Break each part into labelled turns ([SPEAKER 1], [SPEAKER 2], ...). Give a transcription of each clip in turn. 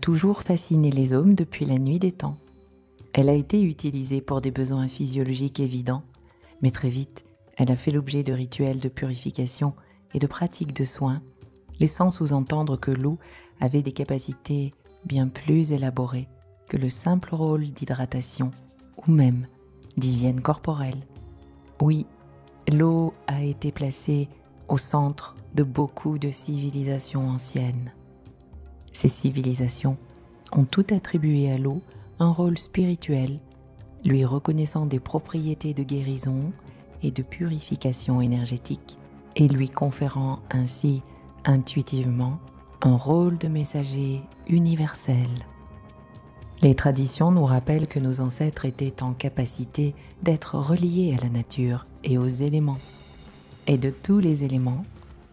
[SPEAKER 1] toujours fasciné les hommes depuis la nuit des temps. Elle a été utilisée pour des besoins physiologiques évidents, mais très vite, elle a fait l'objet de rituels de purification et de pratiques de soins, laissant sous-entendre que l'eau avait des capacités bien plus élaborées que le simple rôle d'hydratation ou même d'hygiène corporelle. Oui, l'eau a été placée au centre de beaucoup de civilisations anciennes. Ces civilisations ont toutes attribué à l'eau un rôle spirituel, lui reconnaissant des propriétés de guérison et de purification énergétique, et lui conférant ainsi intuitivement un rôle de messager universel. Les traditions nous rappellent que nos ancêtres étaient en capacité d'être reliés à la nature et aux éléments. Et de tous les éléments,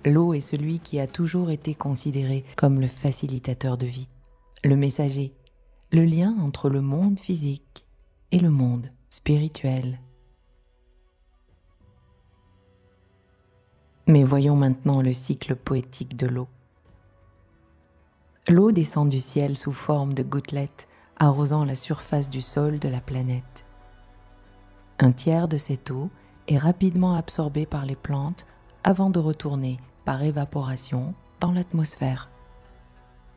[SPEAKER 1] l'eau est celui qui a toujours été considéré comme le facilitateur de vie, le messager, le lien entre le monde physique et le monde spirituel. Mais voyons maintenant le cycle poétique de l'eau. L'eau descend du ciel sous forme de gouttelettes arrosant la surface du sol de la planète. Un tiers de cette eau est rapidement absorbée par les plantes avant de retourner par évaporation dans l'atmosphère.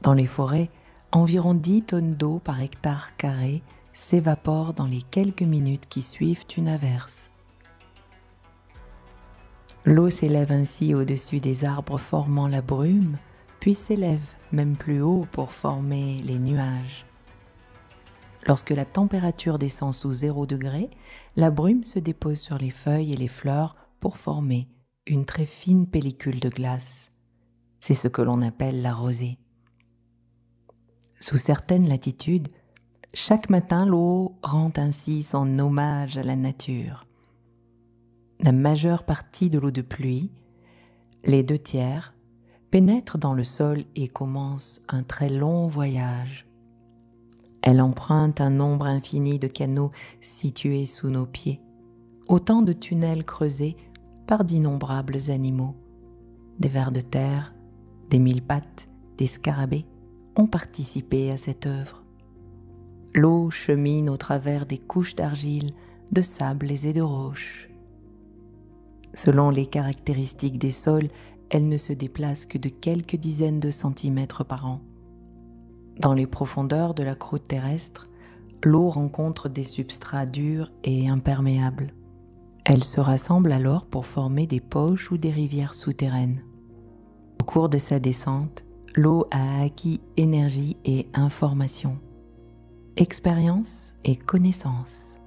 [SPEAKER 1] Dans les forêts, environ 10 tonnes d'eau par hectare carré s'évaporent dans les quelques minutes qui suivent une averse. L'eau s'élève ainsi au-dessus des arbres formant la brume, puis s'élève même plus haut pour former les nuages. Lorsque la température descend sous 0 degré, la brume se dépose sur les feuilles et les fleurs pour former une très fine pellicule de glace. C'est ce que l'on appelle la rosée. Sous certaines latitudes, chaque matin l'eau rend ainsi son hommage à la nature. La majeure partie de l'eau de pluie, les 2/3, pénètre dans le sol et commence un très long voyage. Elle emprunte un nombre infini de canaux situés sous nos pieds, autant de tunnels creusés par d'innombrables animaux. Des vers de terre, des mille-pattes, des scarabées ont participé à cette œuvre. L'eau chemine au travers des couches d'argile, de sable et de roches. Selon les caractéristiques des sols, elle ne se déplace que de quelques dizaines de centimètres par an. Dans les profondeurs de la croûte terrestre, l'eau rencontre des substrats durs et imperméables. Elle se rassemble alors pour former des poches ou des rivières souterraines. Au cours de sa descente, l'eau a acquis énergie et information, expérience et connaissance.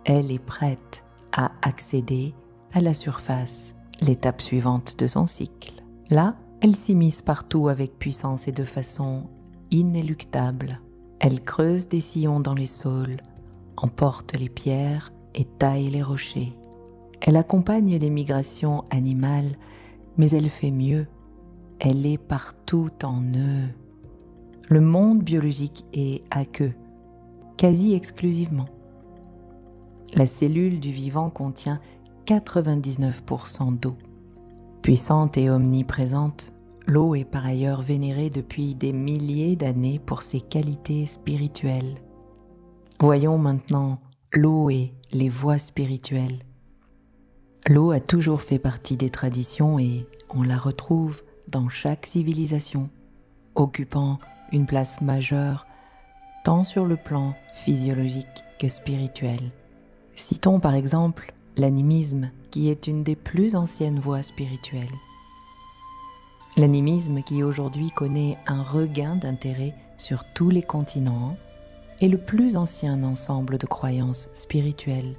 [SPEAKER 1] Elle est prête à accéder à la surface, l'étape suivante de son cycle. Là, elle s'immisce partout avec puissance et de façon inéluctable. Elle creuse des sillons dans les saules, emporte les pierres et taille les rochers. Elle accompagne les migrations animales, mais elle fait mieux. Elle est partout en eux. Le monde biologique est à queue, quasi exclusivement. La cellule du vivant contient 99% d'eau. Puissante et omniprésente, l'eau est par ailleurs vénérée depuis des milliers d'années pour ses qualités spirituelles. Voyons maintenant l'eau et les voies spirituelles. L'eau a toujours fait partie des traditions et on la retrouve dans chaque civilisation, occupant une place majeure tant sur le plan physiologique que spirituel. Citons par exemple l'animisme, qui est une des plus anciennes voies spirituelles. L'animisme qui aujourd'hui connaît un regain d'intérêt sur tous les continents est le plus ancien ensemble de croyances spirituelles.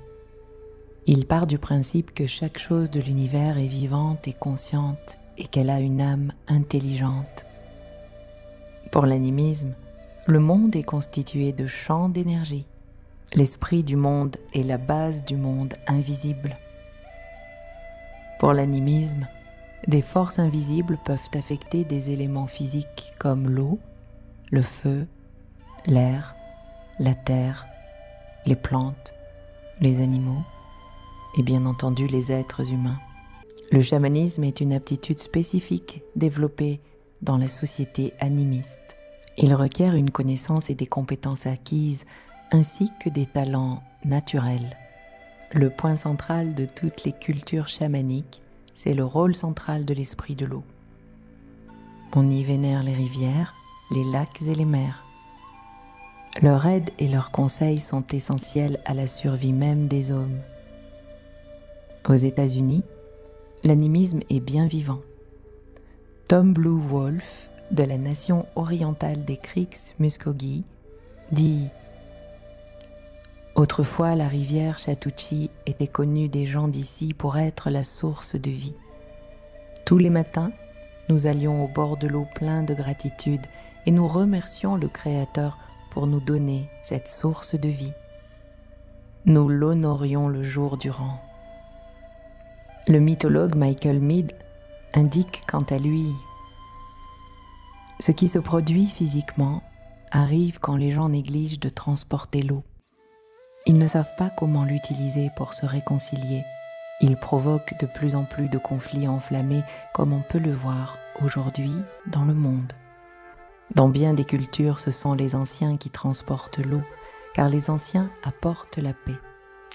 [SPEAKER 1] Il part du principe que chaque chose de l'univers est vivante et consciente et qu'elle a une âme intelligente. Pour l'animisme, le monde est constitué de champs d'énergie. L'esprit du monde est la base du monde invisible. Pour l'animisme, des forces invisibles peuvent affecter des éléments physiques comme l'eau, le feu, l'air, la terre, les plantes, les animaux et bien entendu les êtres humains. Le chamanisme est une aptitude spécifique développée dans la société animiste. Il requiert une connaissance et des compétences acquises, ainsi que des talents naturels. Le point central de toutes les cultures chamaniques, c'est le rôle central de l'esprit de l'eau. On y vénère les rivières, les lacs et les mers. Leur aide et leurs conseils sont essentiels à la survie même des hommes. Aux États-Unis, l'animisme est bien vivant. Tom Blue Wolf, de la nation orientale des Creeks Muskogee, dit « Autrefois, la rivière Chattahoochee était connue des gens d'ici pour être la source de vie. Tous les matins, nous allions au bord de l'eau plein de gratitude et nous remercions le Créateur pour nous donner cette source de vie. Nous l'honorions le jour durant. » Le mythologue Michael Meade indique quant à lui « Ce qui se produit physiquement arrive quand les gens négligent de transporter l'eau. Ils ne savent pas comment l'utiliser pour se réconcilier. Ils provoquent de plus en plus de conflits enflammés comme on peut le voir aujourd'hui dans le monde. Dans bien des cultures, ce sont les anciens qui transportent l'eau, car les anciens apportent la paix.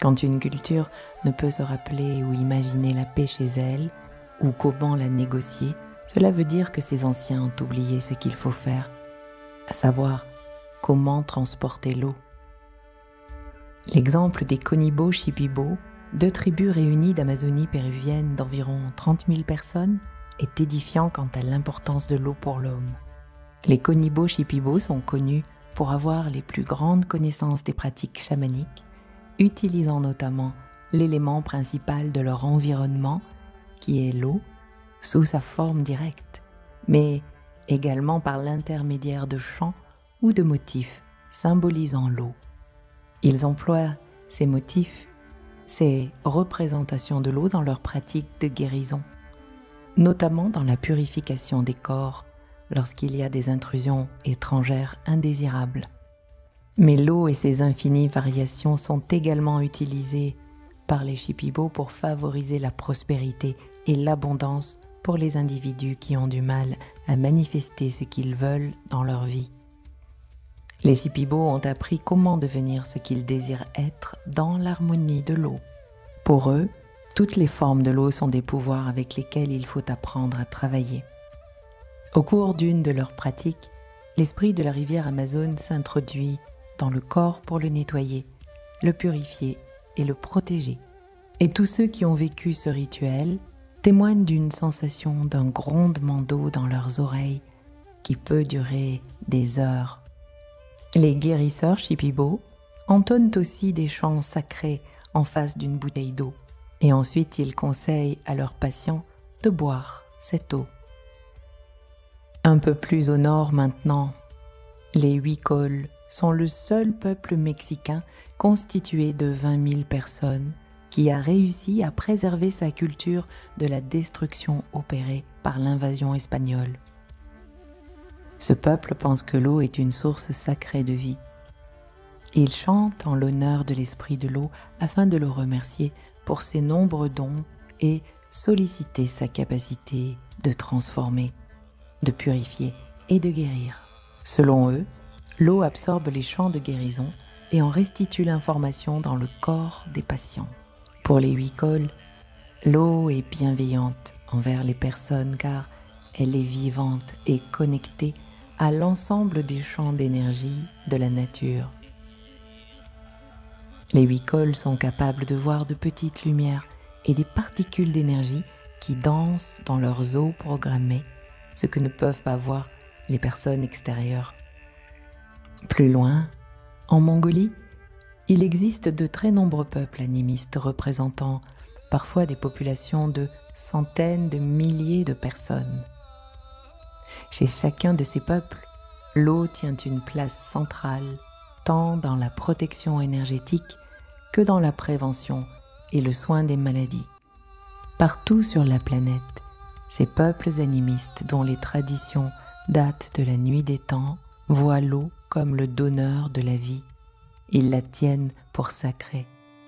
[SPEAKER 1] Quand une culture ne peut se rappeler ou imaginer la paix chez elle, ou comment la négocier, cela veut dire que ces anciens ont oublié ce qu'il faut faire, à savoir comment transporter l'eau. L'exemple des Conibo Shipibo, 2 tribus réunies d'Amazonie péruvienne d'environ 30 000 personnes, est édifiant quant à l'importance de l'eau pour l'homme. Les Conibo Shipibo sont connus pour avoir les plus grandes connaissances des pratiques chamaniques, utilisant notamment l'élément principal de leur environnement, qui est l'eau, sous sa forme directe, mais également par l'intermédiaire de chants ou de motifs symbolisant l'eau. Ils emploient ces motifs, ces représentations de l'eau dans leur pratique de guérison, notamment dans la purification des corps lorsqu'il y a des intrusions étrangères indésirables. Mais l'eau et ses infinies variations sont également utilisées par les Shipibo pour favoriser la prospérité et l'abondance pour les individus qui ont du mal à manifester ce qu'ils veulent dans leur vie. Les Shipibo ont appris comment devenir ce qu'ils désirent être dans l'harmonie de l'eau. Pour eux, toutes les formes de l'eau sont des pouvoirs avec lesquels il faut apprendre à travailler. Au cours d'une de leurs pratiques, l'esprit de la rivière Amazone s'introduit dans le corps pour le nettoyer, le purifier et le protéger. Et tous ceux qui ont vécu ce rituel témoignent d'une sensation d'un grondement d'eau dans leurs oreilles qui peut durer des heures. Les guérisseurs Shipibo entonnent aussi des chants sacrés en face d'une bouteille d'eau et ensuite ils conseillent à leurs patients de boire cette eau. Un peu plus au nord maintenant, les Huicols sont le seul peuple mexicain constitué de 20 000 personnes qui a réussi à préserver sa culture de la destruction opérée par l'invasion espagnole. Ce peuple pense que l'eau est une source sacrée de vie. Il chante en l'honneur de l'esprit de l'eau afin de le remercier pour ses nombreux dons et solliciter sa capacité de transformer, de purifier et de guérir. Selon eux, l'eau absorbe les champs de guérison et en restitue l'information dans le corps des patients. Pour les Huicols, l'eau est bienveillante envers les personnes car elle est vivante et connectée à l'ensemble des champs d'énergie de la nature. Les Huicols sont capables de voir de petites lumières et des particules d'énergie qui dansent dans leurs eaux programmées, ce que ne peuvent pas voir les personnes extérieures. Plus loin, en Mongolie, il existe de très nombreux peuples animistes représentant parfois des populations de centaines de milliers de personnes. Chez chacun de ces peuples, l'eau tient une place centrale tant dans la protection énergétique que dans la prévention et le soin des maladies. Partout sur la planète, ces peuples animistes dont les traditions datent de la nuit des temps voient l'eau comme le donneur de la vie. Ils la tiennent pour sacrée,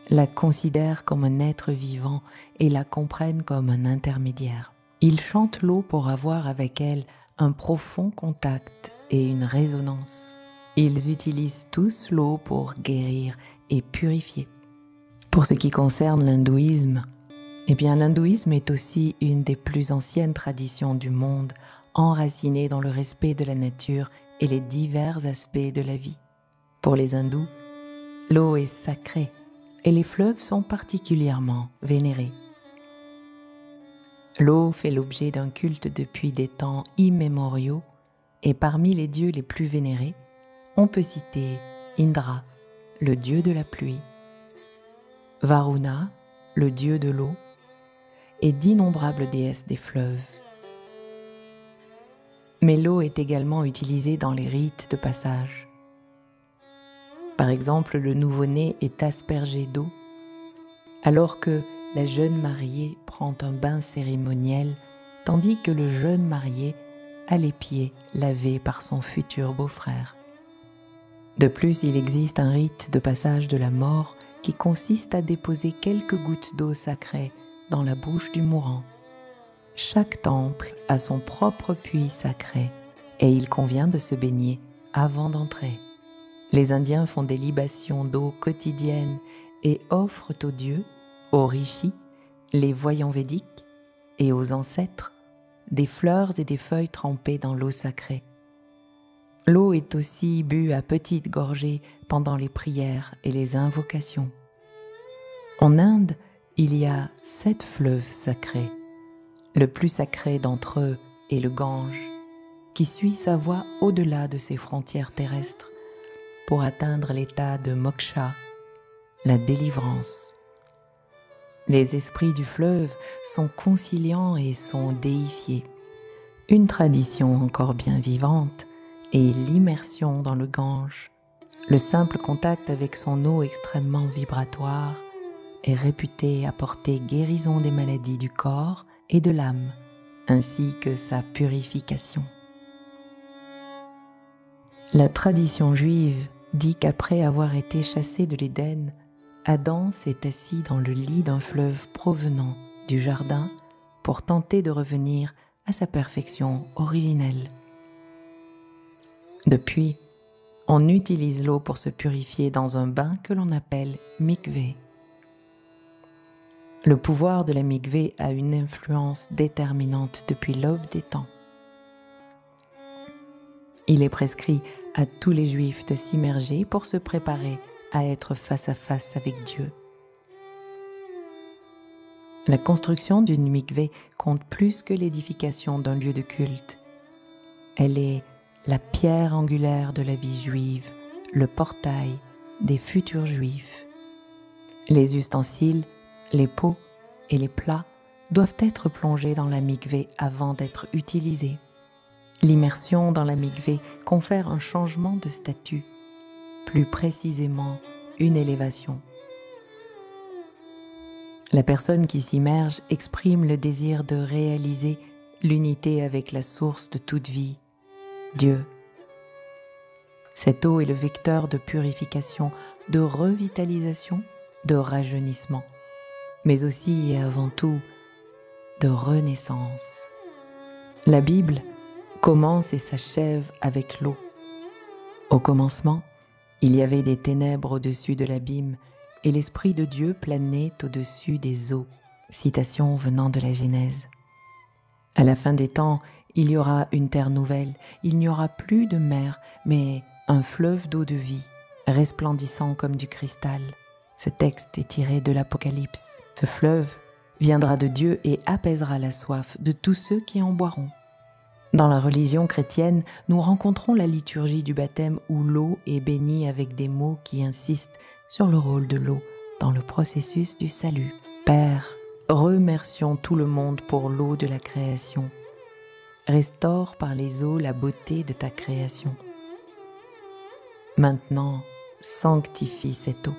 [SPEAKER 1] la considèrent comme un être vivant et la comprennent comme un intermédiaire. Ils chantent l'eau pour avoir avec elle un profond contact et une résonance. Ils utilisent tous l'eau pour guérir et purifier. Pour ce qui concerne l'hindouisme, l'hindouisme est aussi une des plus anciennes traditions du monde, enracinée dans le respect de la nature et les divers aspects de la vie. Pour les hindous, l'eau est sacrée et les fleuves sont particulièrement vénérés. L'eau fait l'objet d'un culte depuis des temps immémoriaux et parmi les dieux les plus vénérés, on peut citer Indra, le dieu de la pluie, Varuna, le dieu de l'eau, et d'innombrables déesses des fleuves. Mais l'eau est également utilisée dans les rites de passage. Par exemple, le nouveau-né est aspergé d'eau, alors que la jeune mariée prend un bain cérémoniel, tandis que le jeune marié a les pieds lavés par son futur beau-frère. De plus, il existe un rite de passage de la mort qui consiste à déposer quelques gouttes d'eau sacrée dans la bouche du mourant. Chaque temple a son propre puits sacré et il convient de se baigner avant d'entrer. Les Indiens font des libations d'eau quotidiennes et offrent aux dieux, aux rishis, les voyants védiques et aux ancêtres des fleurs et des feuilles trempées dans l'eau sacrée. L'eau est aussi bue à petites gorgées pendant les prières et les invocations. En Inde, il y a 7 fleuves sacrés. Le plus sacré d'entre eux est le Gange, qui suit sa voie au-delà de ses frontières terrestres pour atteindre l'état de moksha, la délivrance. Les esprits du fleuve sont conciliants et sont déifiés. Une tradition encore bien vivante est l'immersion dans le Gange. Le simple contact avec son eau extrêmement vibratoire est réputé apporter guérison des maladies du corps et de l'âme, ainsi que sa purification. La tradition juive dit qu'après avoir été chassé de l'Éden, Adam s'est assis dans le lit d'un fleuve provenant du jardin pour tenter de revenir à sa perfection originelle. Depuis, on utilise l'eau pour se purifier dans un bain que l'on appelle mikvé. Le pouvoir de la mikvé a une influence déterminante depuis l'aube des temps. Il est prescrit à tous les Juifs de s'immerger pour se préparer à être face à face avec Dieu. La construction d'une mikvé compte plus que l'édification d'un lieu de culte. Elle est la pierre angulaire de la vie juive, le portail des futurs Juifs. Les ustensiles, les pots et les plats doivent être plongés dans la mikvé avant d'être utilisés. L'immersion dans la mikvé confère un changement de statut, plus précisément une élévation. La personne qui s'immerge exprime le désir de réaliser l'unité avec la source de toute vie, Dieu. Cette eau est le vecteur de purification, de revitalisation, de rajeunissement, mais aussi et avant tout de renaissance. La Bible commence et s'achève avec l'eau. Au commencement, il y avait des ténèbres au-dessus de l'abîme et l'Esprit de Dieu planait au-dessus des eaux. Citation venant de la Genèse. À la fin des temps, il y aura une terre nouvelle, il n'y aura plus de mer, mais un fleuve d'eau de vie, resplendissant comme du cristal. Ce texte est tiré de l'Apocalypse. Ce fleuve viendra de Dieu et apaisera la soif de tous ceux qui en boiront. Dans la religion chrétienne, nous rencontrons la liturgie du baptême où l'eau est bénie avec des mots qui insistent sur le rôle de l'eau dans le processus du salut. Père, remercions tout le monde pour l'eau de la création. Restaure par les eaux la beauté de ta création. Maintenant, sanctifie cette eau.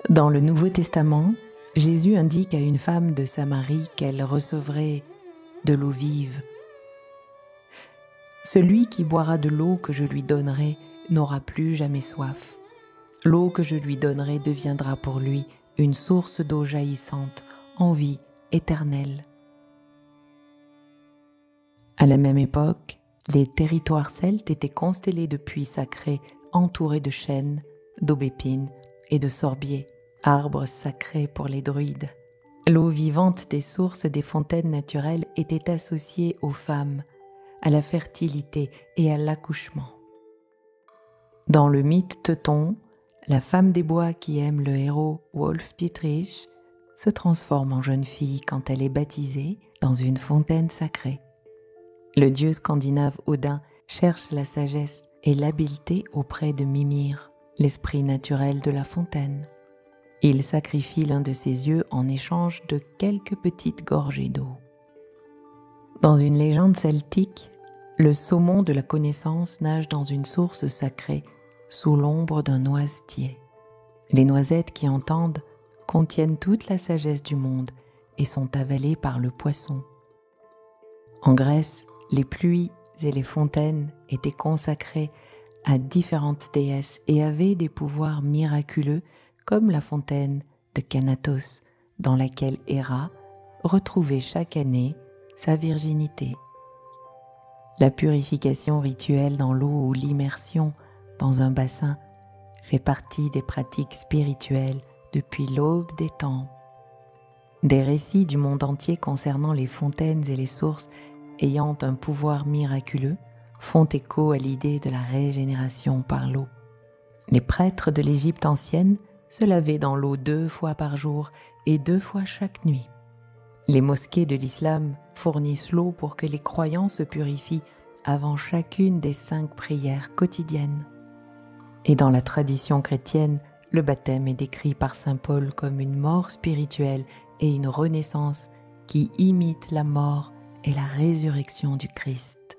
[SPEAKER 1] Dans le Nouveau Testament, Jésus indique à une femme de Samarie qu'elle recevrait de l'eau vive. Celui qui boira de l'eau que je lui donnerai n'aura plus jamais soif. L'eau que je lui donnerai deviendra pour lui une source d'eau jaillissante en vie éternelle. À la même époque, les territoires celtes étaient constellés de puits sacrés entourés de chênes, d'aubépines et de sorbiers, arbres sacrés pour les druides. L'eau vivante des sources des fontaines naturelles était associée aux femmes, à la fertilité et à l'accouchement. Dans le mythe teuton, la femme des bois qui aime le héros Wolf Dietrich se transforme en jeune fille quand elle est baptisée dans une fontaine sacrée. Le dieu scandinave Odin cherche la sagesse et l'habileté auprès de Mimir, l'esprit naturel de la fontaine. Il sacrifie l'un de ses yeux en échange de quelques petites gorgées d'eau. Dans une légende celtique, le saumon de la connaissance nage dans une source sacrée sous l'ombre d'un noisetier. Les noisettes qui entendent contiennent toute la sagesse du monde et sont avalées par le poisson. En Grèce, les pluies et les fontaines étaient consacrées à différentes déesses et avaient des pouvoirs miraculeux comme la fontaine de Thanatos, dans laquelle Héra retrouvait chaque année sa virginité. La purification rituelle dans l'eau ou l'immersion dans un bassin fait partie des pratiques spirituelles depuis l'aube des temps. Des récits du monde entier concernant les fontaines et les sources ayant un pouvoir miraculeux font écho à l'idée de la régénération par l'eau. Les prêtres de l'Égypte ancienne se lavaient dans l'eau 2 fois par jour et 2 fois chaque nuit. Les mosquées de l'islam fournissent l'eau pour que les croyants se purifient avant chacune des 5 prières quotidiennes. Et dans la tradition chrétienne, le baptême est décrit par saint Paul comme une mort spirituelle et une renaissance qui imite la mort et la résurrection du Christ.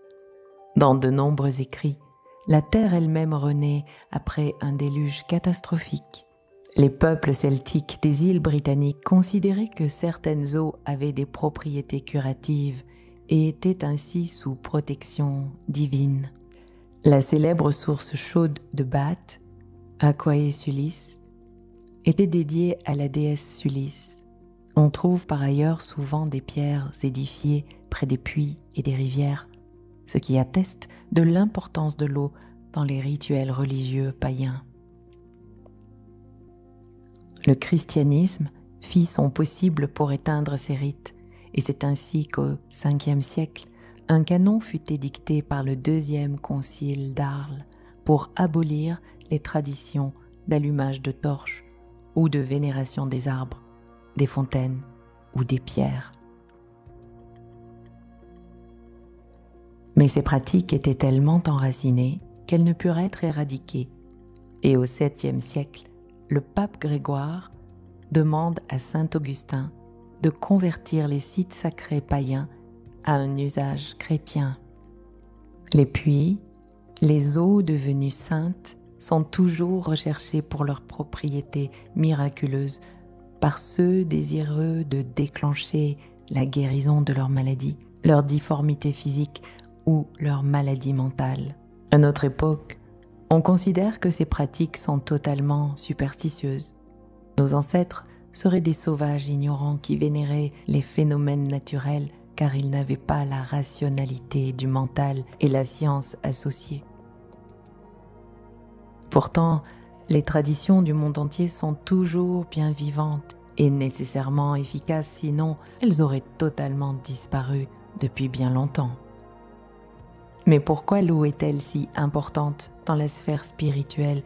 [SPEAKER 1] Dans de nombreux écrits, la terre elle-même renaît après un déluge catastrophique. Les peuples celtiques des îles britanniques considéraient que certaines eaux avaient des propriétés curatives et étaient ainsi sous protection divine. La célèbre source chaude de Bath, Aquae Sulis, était dédiée à la déesse Sulis. On trouve par ailleurs souvent des pierres édifiées près des puits et des rivières, ce qui atteste de l'importance de l'eau dans les rituels religieux païens. Le christianisme fit son possible pour éteindre ces rites, et c'est ainsi qu'au Ve siècle, un canon fut édicté par le deuxième concile d'Arles pour abolir les traditions d'allumage de torches ou de vénération des arbres, des fontaines ou des pierres. Mais ces pratiques étaient tellement enracinées qu'elles ne purent être éradiquées, et au 7e siècle, le pape Grégoire demande à saint Augustin de convertir les sites sacrés païens à un usage chrétien. Les puits, les eaux devenues saintes sont toujours recherchées pour leurs propriétés miraculeuses par ceux désireux de déclencher la guérison de leurs maladies, leur difformité physique ou leur maladie mentale. À notre époque, on considère que ces pratiques sont totalement superstitieuses. Nos ancêtres seraient des sauvages ignorants qui vénéraient les phénomènes naturels car ils n'avaient pas la rationalité du mental et la science associée. Pourtant, les traditions du monde entier sont toujours bien vivantes et nécessairement efficaces, sinon elles auraient totalement disparu depuis bien longtemps. Mais pourquoi l'eau est-elle si importante dans la sphère spirituelle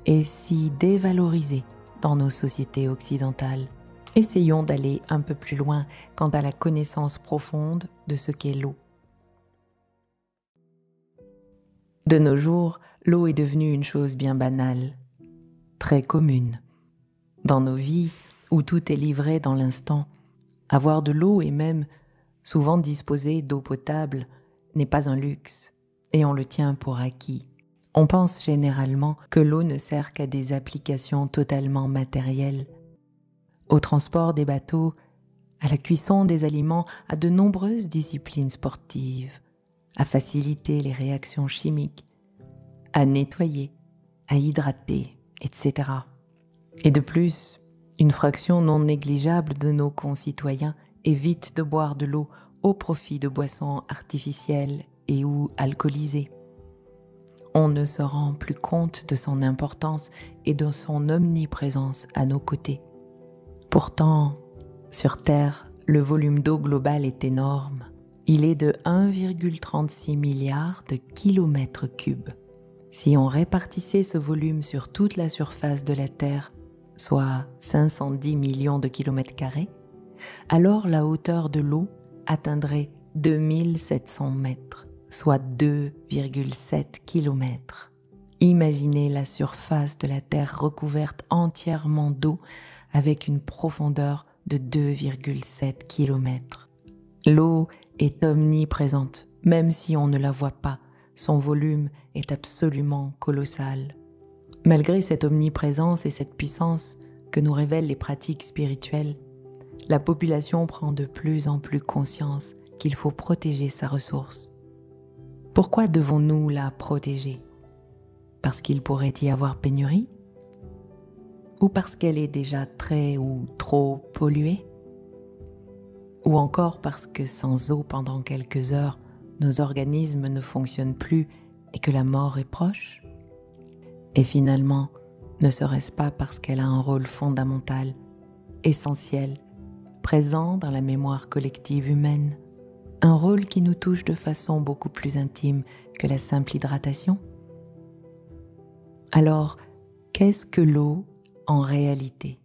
[SPEAKER 1] et si dévalorisée dans nos sociétés occidentales? Essayons d'aller un peu plus loin quant à la connaissance profonde de ce qu'est l'eau. De nos jours, l'eau est devenue une chose bien banale, très commune. Dans nos vies, où tout est livré dans l'instant, avoir de l'eau et même souvent disposer d'eau potable n'est pas un luxe, et on le tient pour acquis. On pense généralement que l'eau ne sert qu'à des applications totalement matérielles, au transport des bateaux, à la cuisson des aliments, à de nombreuses disciplines sportives, à faciliter les réactions chimiques, à nettoyer, à hydrater, etc. Et de plus, une fraction non négligeable de nos concitoyens évite de boire de l'eau au profit de boissons artificielles et ou alcoolisées. On ne se rend plus compte de son importance et de son omniprésence à nos côtés. Pourtant, sur Terre, le volume d'eau global est énorme. Il est de 1,36 milliard de kilomètres cubes. Si on répartissait ce volume sur toute la surface de la Terre, soit 510 millions de kilomètres carrés, alors la hauteur de l'eau atteindrait 2700 mètres, soit 2,7 kilomètres. Imaginez la surface de la Terre recouverte entièrement d'eau avec une profondeur de 2,7 kilomètres. L'eau est omniprésente, même si on ne la voit pas. Son volume est absolument colossal. Malgré cette omniprésence et cette puissance que nous révèlent les pratiques spirituelles, la population prend de plus en plus conscience qu'il faut protéger sa ressource. Pourquoi devons-nous la protéger? Parce qu'il pourrait y avoir pénurie? Ou parce qu'elle est déjà très ou trop polluée? Ou encore parce que sans eau pendant quelques heures, nos organismes ne fonctionnent plus et que la mort est proche? Et finalement, ne serait-ce pas parce qu'elle a un rôle fondamental, essentiel, présent dans la mémoire collective humaine, un rôle qui nous touche de façon beaucoup plus intime que la simple hydratation? Alors, qu'est-ce que l'eau en réalité?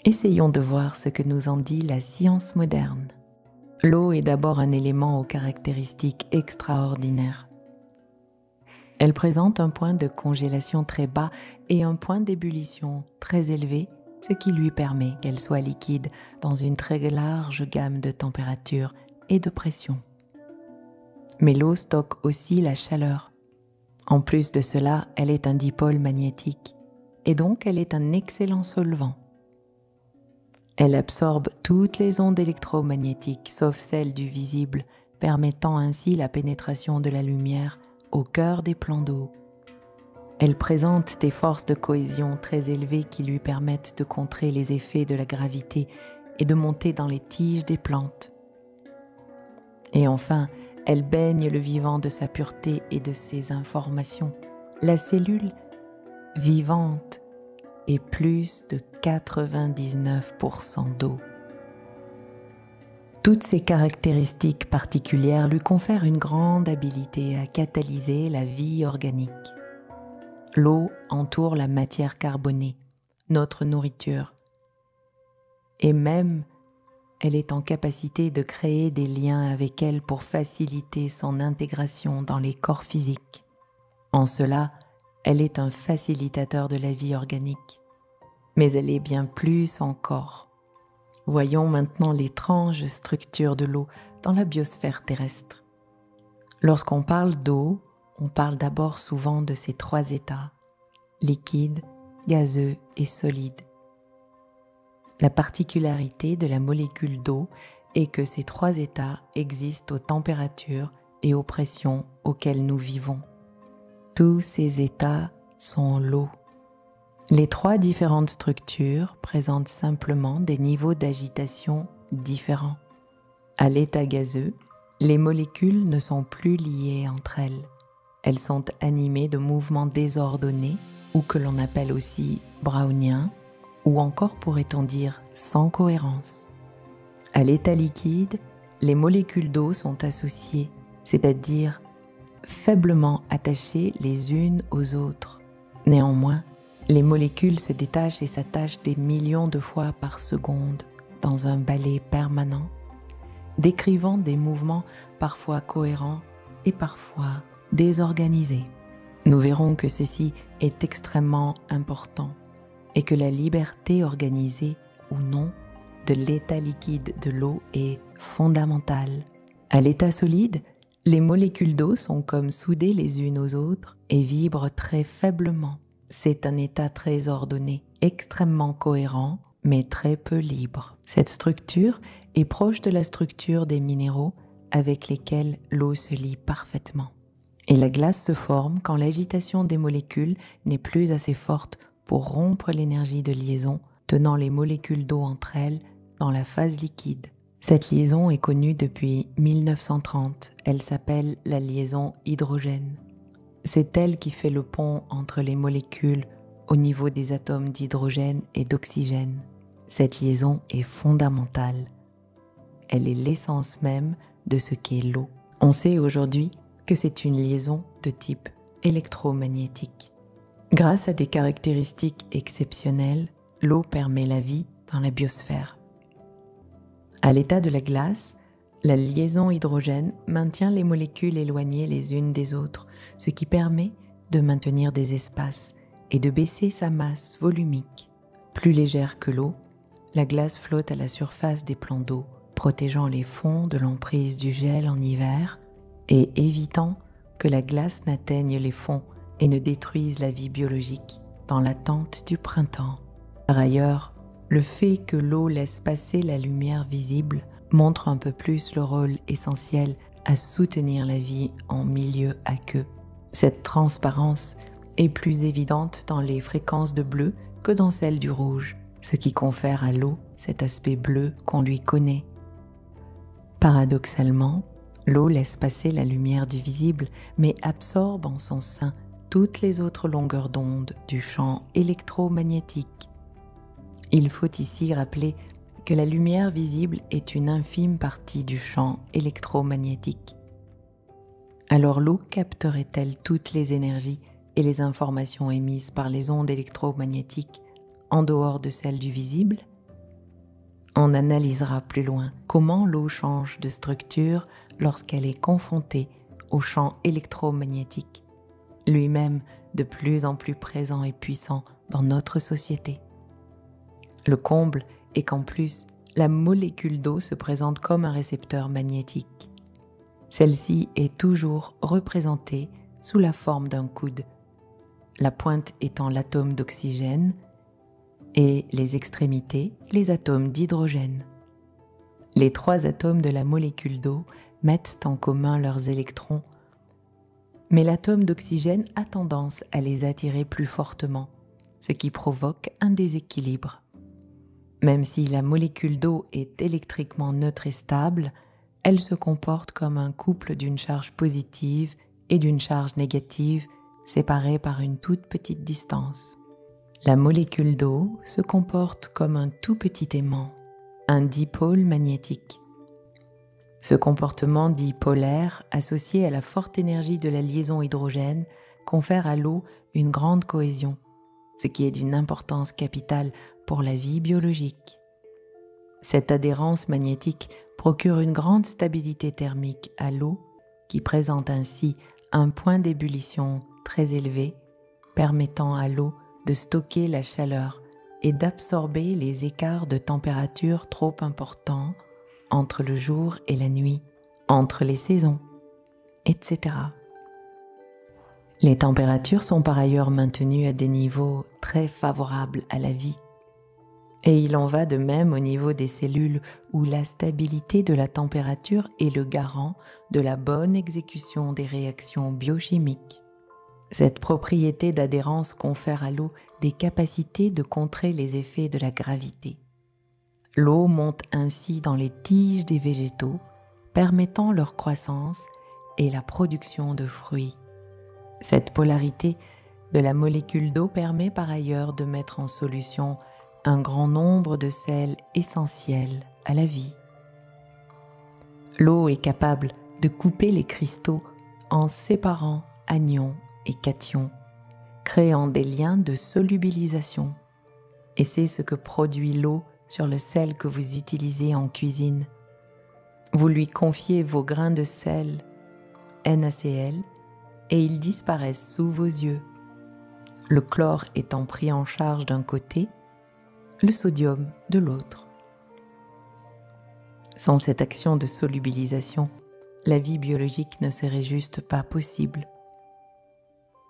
[SPEAKER 1] Essayons de voir ce que nous en dit la science moderne. L'eau est d'abord un élément aux caractéristiques extraordinaires. Elle présente un point de congélation très bas et un point d'ébullition très élevé, ce qui lui permet qu'elle soit liquide dans une très large gamme de températures et de pression. Mais l'eau stocke aussi la chaleur. En plus de cela, elle est un dipôle magnétique et donc elle est un excellent solvant. Elle absorbe toutes les ondes électromagnétiques sauf celles du visible, permettant ainsi la pénétration de la lumière au cœur des plans d'eau. Elle présente des forces de cohésion très élevées qui lui permettent de contrer les effets de la gravité et de monter dans les tiges des plantes. Et enfin, elle baigne le vivant de sa pureté et de ses informations. La cellule vivante est plus de 99% d'eau. Toutes ces caractéristiques particulières lui confèrent une grande habilité à catalyser la vie organique. L'eau entoure la matière carbonée, notre nourriture, et même elle est en capacité de créer des liens avec elle pour faciliter son intégration dans les corps physiques. En cela, elle est un facilitateur de la vie organique, mais elle est bien plus encore. Voyons maintenant l'étrange structure de l'eau dans la biosphère terrestre. Lorsqu'on parle d'eau, on parle d'abord souvent de ces trois états, liquide, gazeux et solide. La particularité de la molécule d'eau est que ces trois états existent aux températures et aux pressions auxquelles nous vivons. Tous ces états sont l'eau. Les trois différentes structures présentent simplement des niveaux d'agitation différents. À l'état gazeux, les molécules ne sont plus liées entre elles. Elles sont animées de mouvements désordonnés ou que l'on appelle aussi browniens, ou encore pourrait-on dire sans cohérence. À l'état liquide, les molécules d'eau sont associées, c'est-à-dire faiblement attachées les unes aux autres. Néanmoins, les molécules se détachent et s'attachent des millions de fois par seconde dans un balai permanent, décrivant des mouvements parfois cohérents et parfois désorganisés. Nous verrons que ceci est extrêmement important et que la liberté organisée ou non de l'état liquide de l'eau est fondamentale. À l'état solide, les molécules d'eau sont comme soudées les unes aux autres et vibrent très faiblement. C'est un état très ordonné, extrêmement cohérent, mais très peu libre. Cette structure est proche de la structure des minéraux avec lesquels l'eau se lie parfaitement. Et la glace se forme quand l'agitation des molécules n'est plus assez forte pour rompre l'énergie de liaison tenant les molécules d'eau entre elles dans la phase liquide. Cette liaison est connue depuis 1930. Elle s'appelle la liaison hydrogène. C'est elle qui fait le pont entre les molécules au niveau des atomes d'hydrogène et d'oxygène. Cette liaison est fondamentale. Elle est l'essence même de ce qu'est l'eau. On sait aujourd'hui que c'est une liaison de type électromagnétique. Grâce à des caractéristiques exceptionnelles, l'eau permet la vie dans la biosphère. À l'état de la glace, la liaison hydrogène maintient les molécules éloignées les unes des autres, ce qui permet de maintenir des espaces et de baisser sa masse volumique. Plus légère que l'eau, la glace flotte à la surface des plans d'eau, protégeant les fonds de l'emprise du gel en hiver et évitant que la glace n'atteigne les fonds et ne détruise la vie biologique dans l'attente du printemps. Par ailleurs, le fait que l'eau laisse passer la lumière visible montre un peu plus le rôle essentiel à soutenir la vie en milieu aqueux. Cette transparence est plus évidente dans les fréquences de bleu que dans celles du rouge, ce qui confère à l'eau cet aspect bleu qu'on lui connaît. Paradoxalement, l'eau laisse passer la lumière du visible, mais absorbe en son sein toutes les autres longueurs d'onde du champ électromagnétique. Il faut ici rappeler que la lumière visible est une infime partie du champ électromagnétique. Alors l'eau capterait-elle toutes les énergies et les informations émises par les ondes électromagnétiques en dehors de celles du visible? On analysera plus loin comment l'eau change de structure lorsqu'elle est confrontée au champ électromagnétique, lui-même de plus en plus présent et puissant dans notre société. Le comble est qu'en plus, la molécule d'eau se présente comme un récepteur magnétique. Celle-ci est toujours représentée sous la forme d'un coude, la pointe étant l'atome d'oxygène et les extrémités, les atomes d'hydrogène. Les trois atomes de la molécule d'eau mettent en commun leurs électrons, mais l'atome d'oxygène a tendance à les attirer plus fortement, ce qui provoque un déséquilibre. Même si la molécule d'eau est électriquement neutre et stable, elle se comporte comme un couple d'une charge positive et d'une charge négative séparées par une toute petite distance. La molécule d'eau se comporte comme un tout petit aimant, un dipôle magnétique. Ce comportement dipolaire, associé à la forte énergie de la liaison hydrogène, confère à l'eau une grande cohésion, ce qui est d'une importance capitale pour la vie biologique. Cette adhérence magnétique procure une grande stabilité thermique à l'eau, qui présente ainsi un point d'ébullition très élevé, permettant à l'eau de stocker la chaleur et d'absorber les écarts de température trop importants entre le jour et la nuit, entre les saisons, etc. Les températures sont par ailleurs maintenues à des niveaux très favorables à la vie. Et il en va de même au niveau des cellules où la stabilité de la température est le garant de la bonne exécution des réactions biochimiques. Cette propriété d'adhérence confère à l'eau des capacités de contrer les effets de la gravité. L'eau monte ainsi dans les tiges des végétaux, permettant leur croissance et la production de fruits. Cette polarité de la molécule d'eau permet par ailleurs de mettre en solution un grand nombre de sels essentiels à la vie. L'eau est capable de couper les cristaux en séparant anions et cations, créant des liens de solubilisation. Et c'est ce que produit l'eau sur le sel que vous utilisez en cuisine. Vous lui confiez vos grains de sel, NaCl, et ils disparaissent sous vos yeux. Le chlore étant pris en charge d'un côté, le sodium de l'autre. Sans cette action de solubilisation, la vie biologique ne serait juste pas possible.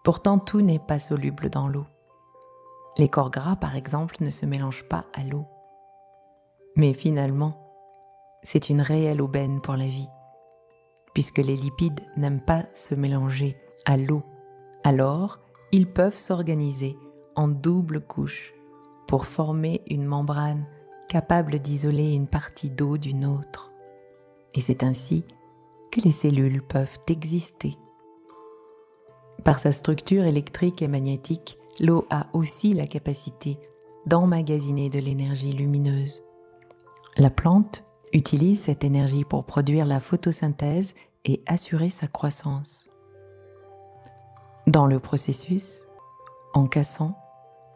[SPEAKER 1] Pourtant, tout n'est pas soluble dans l'eau. Les corps gras, par exemple, ne se mélangent pas à l'eau. Mais finalement, c'est une réelle aubaine pour la vie, puisque les lipides n'aiment pas se mélanger à l'eau. Alors, ils peuvent s'organiser en double couche pour former une membrane capable d'isoler une partie d'eau d'une autre. Et c'est ainsi que les cellules peuvent exister. Par sa structure électrique et magnétique, l'eau a aussi la capacité d'emmagasiner de l'énergie lumineuse. La plante utilise cette énergie pour produire la photosynthèse et assurer sa croissance. Dans le processus, en cassant,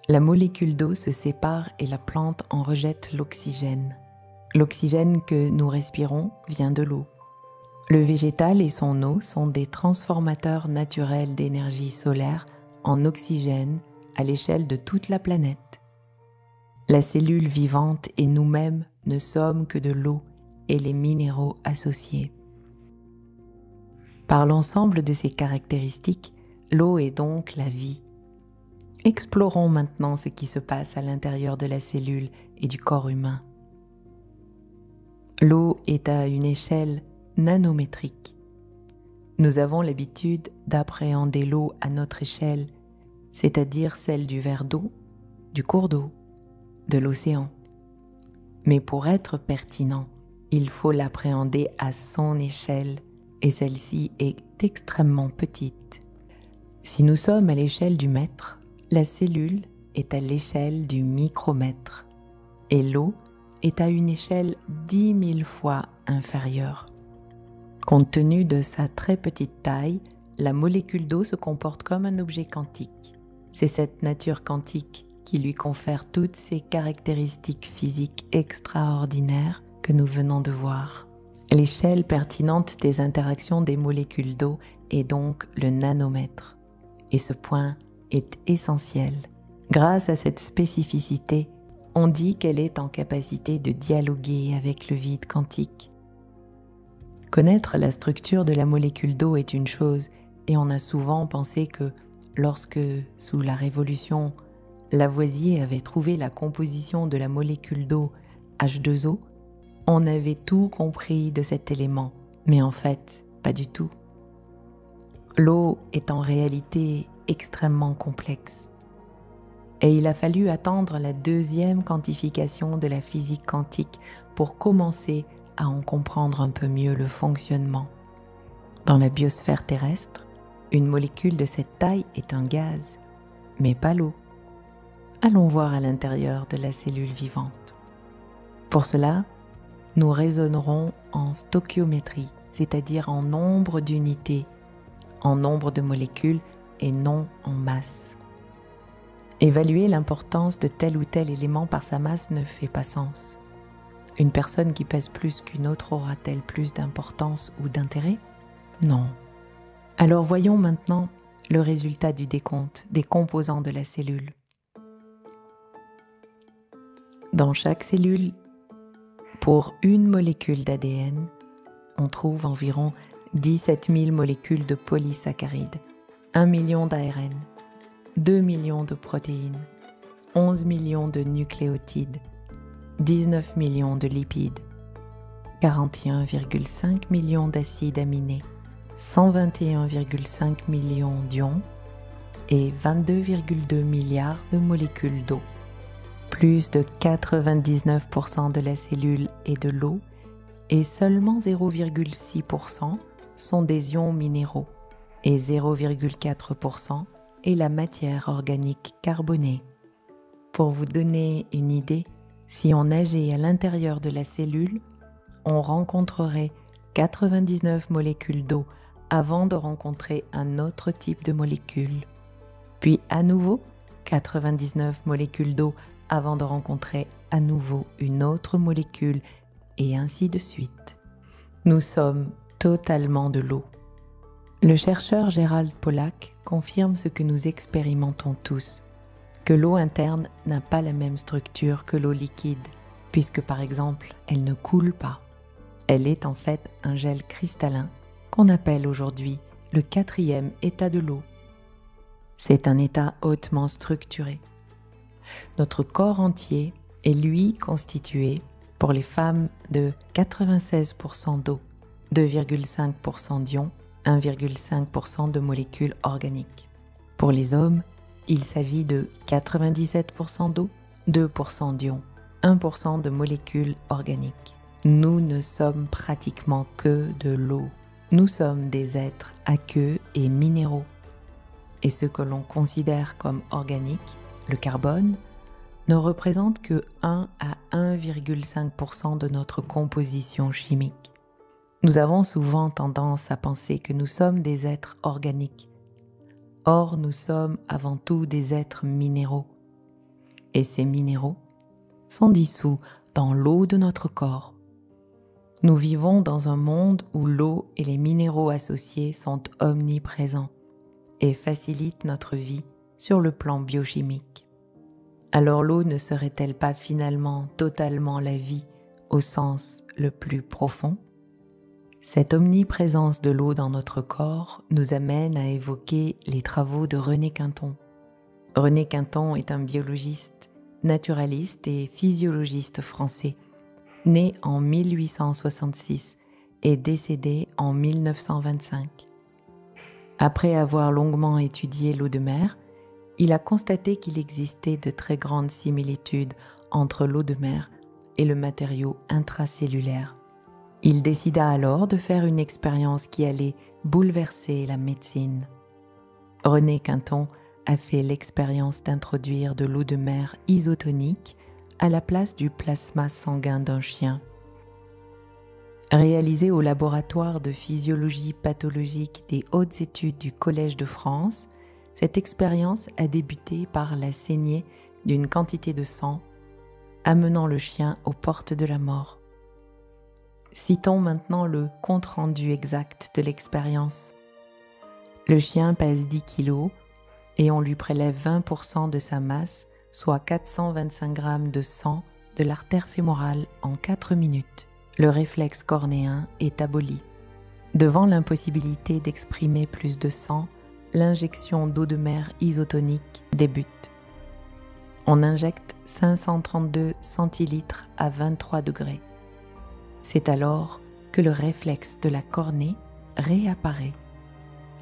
[SPEAKER 1] la molécule d'eau se sépare et la plante en rejette l'oxygène. L'oxygène que nous respirons vient de l'eau. Le végétal et son eau sont des transformateurs naturels d'énergie solaire en oxygène à l'échelle de toute la planète. La cellule vivante et nous-mêmes ne sommes que de l'eau et les minéraux associés. Par l'ensemble de ces caractéristiques, l'eau est donc la vie. Explorons maintenant ce qui se passe à l'intérieur de la cellule et du corps humain. L'eau est à une échelle nanométrique. Nous avons l'habitude d'appréhender l'eau à notre échelle, c'est-à-dire celle du verre d'eau, du cours d'eau, de l'océan. Mais pour être pertinent, il faut l'appréhender à son échelle, et celle-ci est extrêmement petite. Si nous sommes à l'échelle du mètre, la cellule est à l'échelle du micromètre, et l'eau est à une échelle 10 000 fois inférieure. Compte tenu de sa très petite taille, la molécule d'eau se comporte comme un objet quantique. C'est cette nature quantique qui lui confère toutes ces caractéristiques physiques extraordinaires que nous venons de voir. L'échelle pertinente des interactions des molécules d'eau est donc le nanomètre. Et ce point est essentiel. Grâce à cette spécificité, on dit qu'elle est en capacité de dialoguer avec le vide quantique. Connaître la structure de la molécule d'eau est une chose, et on a souvent pensé que lorsque, sous la Révolution, Lavoisier avait trouvé la composition de la molécule d'eau H2O, on avait tout compris de cet élément, mais en fait, pas du tout. L'eau est en réalité extrêmement complexe, et il a fallu attendre la deuxième quantification de la physique quantique pour commencer à en comprendre un peu mieux le fonctionnement. Dans la biosphère terrestre, une molécule de cette taille est un gaz, mais pas l'eau. Allons voir à l'intérieur de la cellule vivante. Pour cela, nous raisonnerons en stoichiométrie, c'est-à-dire en nombre d'unités, en nombre de molécules et non en masse. Évaluer l'importance de tel ou tel élément par sa masse ne fait pas sens. Une personne qui pèse plus qu'une autre aura-t-elle plus d'importance ou d'intérêt? Non. Alors voyons maintenant le résultat du décompte des composants de la cellule. Dans chaque cellule, pour une molécule d'ADN, on trouve environ 17 000 molécules de polysaccharides, 1 million d'ARN, 2 millions de protéines, 11 millions de nucléotides, 19 millions de lipides, 41,5 millions d'acides aminés, 121,5 millions d'ions et 22,2 milliards de molécules d'eau. Plus de 99% de la cellule est de l'eau et seulement 0,6% sont des ions minéraux et 0,4% est la matière organique carbonée. Pour vous donner une idée, si on nageait à l'intérieur de la cellule, on rencontrerait 99 molécules d'eau avant de rencontrer un autre type de molécule. Puis à nouveau, 99 molécules d'eau avant de rencontrer à nouveau une autre molécule, et ainsi de suite. Nous sommes totalement de l'eau. Le chercheur Gerald Pollack confirme ce que nous expérimentons tous, que l'eau interne n'a pas la même structure que l'eau liquide, puisque par exemple, elle ne coule pas. Elle est en fait un gel cristallin qu'on appelle aujourd'hui le 4e état de l'eau. C'est un état hautement structuré. Notre corps entier est lui constitué, pour les femmes, de 96% d'eau, 2,5% d'ions, 1,5% de molécules organiques. Pour les hommes, il s'agit de 97% d'eau, 2% d'ions 1% de molécules organiques. Nous ne sommes pratiquement que de l'eau. Nous sommes des êtres aqueux et minéraux. Et ce que l'on considère comme organique, le carbone, ne représente que 1 à 1,5% de notre composition chimique. Nous avons souvent tendance à penser que nous sommes des êtres organiques. Or, nous sommes avant tout des êtres minéraux. Et ces minéraux sont dissous dans l'eau de notre corps. Nous vivons dans un monde où l'eau et les minéraux associés sont omniprésents et facilitent notre vie sur le plan biochimique. Alors l'eau ne serait-elle pas finalement totalement la vie au sens le plus profond? Cette omniprésence de l'eau dans notre corps nous amène à évoquer les travaux de René Quinton. René Quinton est un biologiste, naturaliste et physiologiste français, né en 1866 et décédé en 1925. Après avoir longuement étudié l'eau de mer, il a constaté qu'il existait de très grandes similitudes entre l'eau de mer et le matériau intracellulaire. Il décida alors de faire une expérience qui allait bouleverser la médecine. René Quinton a fait l'expérience d'introduire de l'eau de mer isotonique à la place du plasma sanguin d'un chien. Réalisée au laboratoire de physiologie pathologique des hautes études du Collège de France, cette expérience a débuté par la saignée d'une quantité de sang, amenant le chien aux portes de la mort. Citons maintenant le compte-rendu exact de l'expérience. Le chien pèse 10 kg et on lui prélève 20% de sa masse, soit 425 grammes de sang de l'artère fémorale en 4 minutes. Le réflexe cornéen est aboli. Devant l'impossibilité d'exprimer plus de sang, l'injection d'eau de mer isotonique débute. On injecte 532 centilitres à 23 degrés. C'est alors que le réflexe de la cornée réapparaît.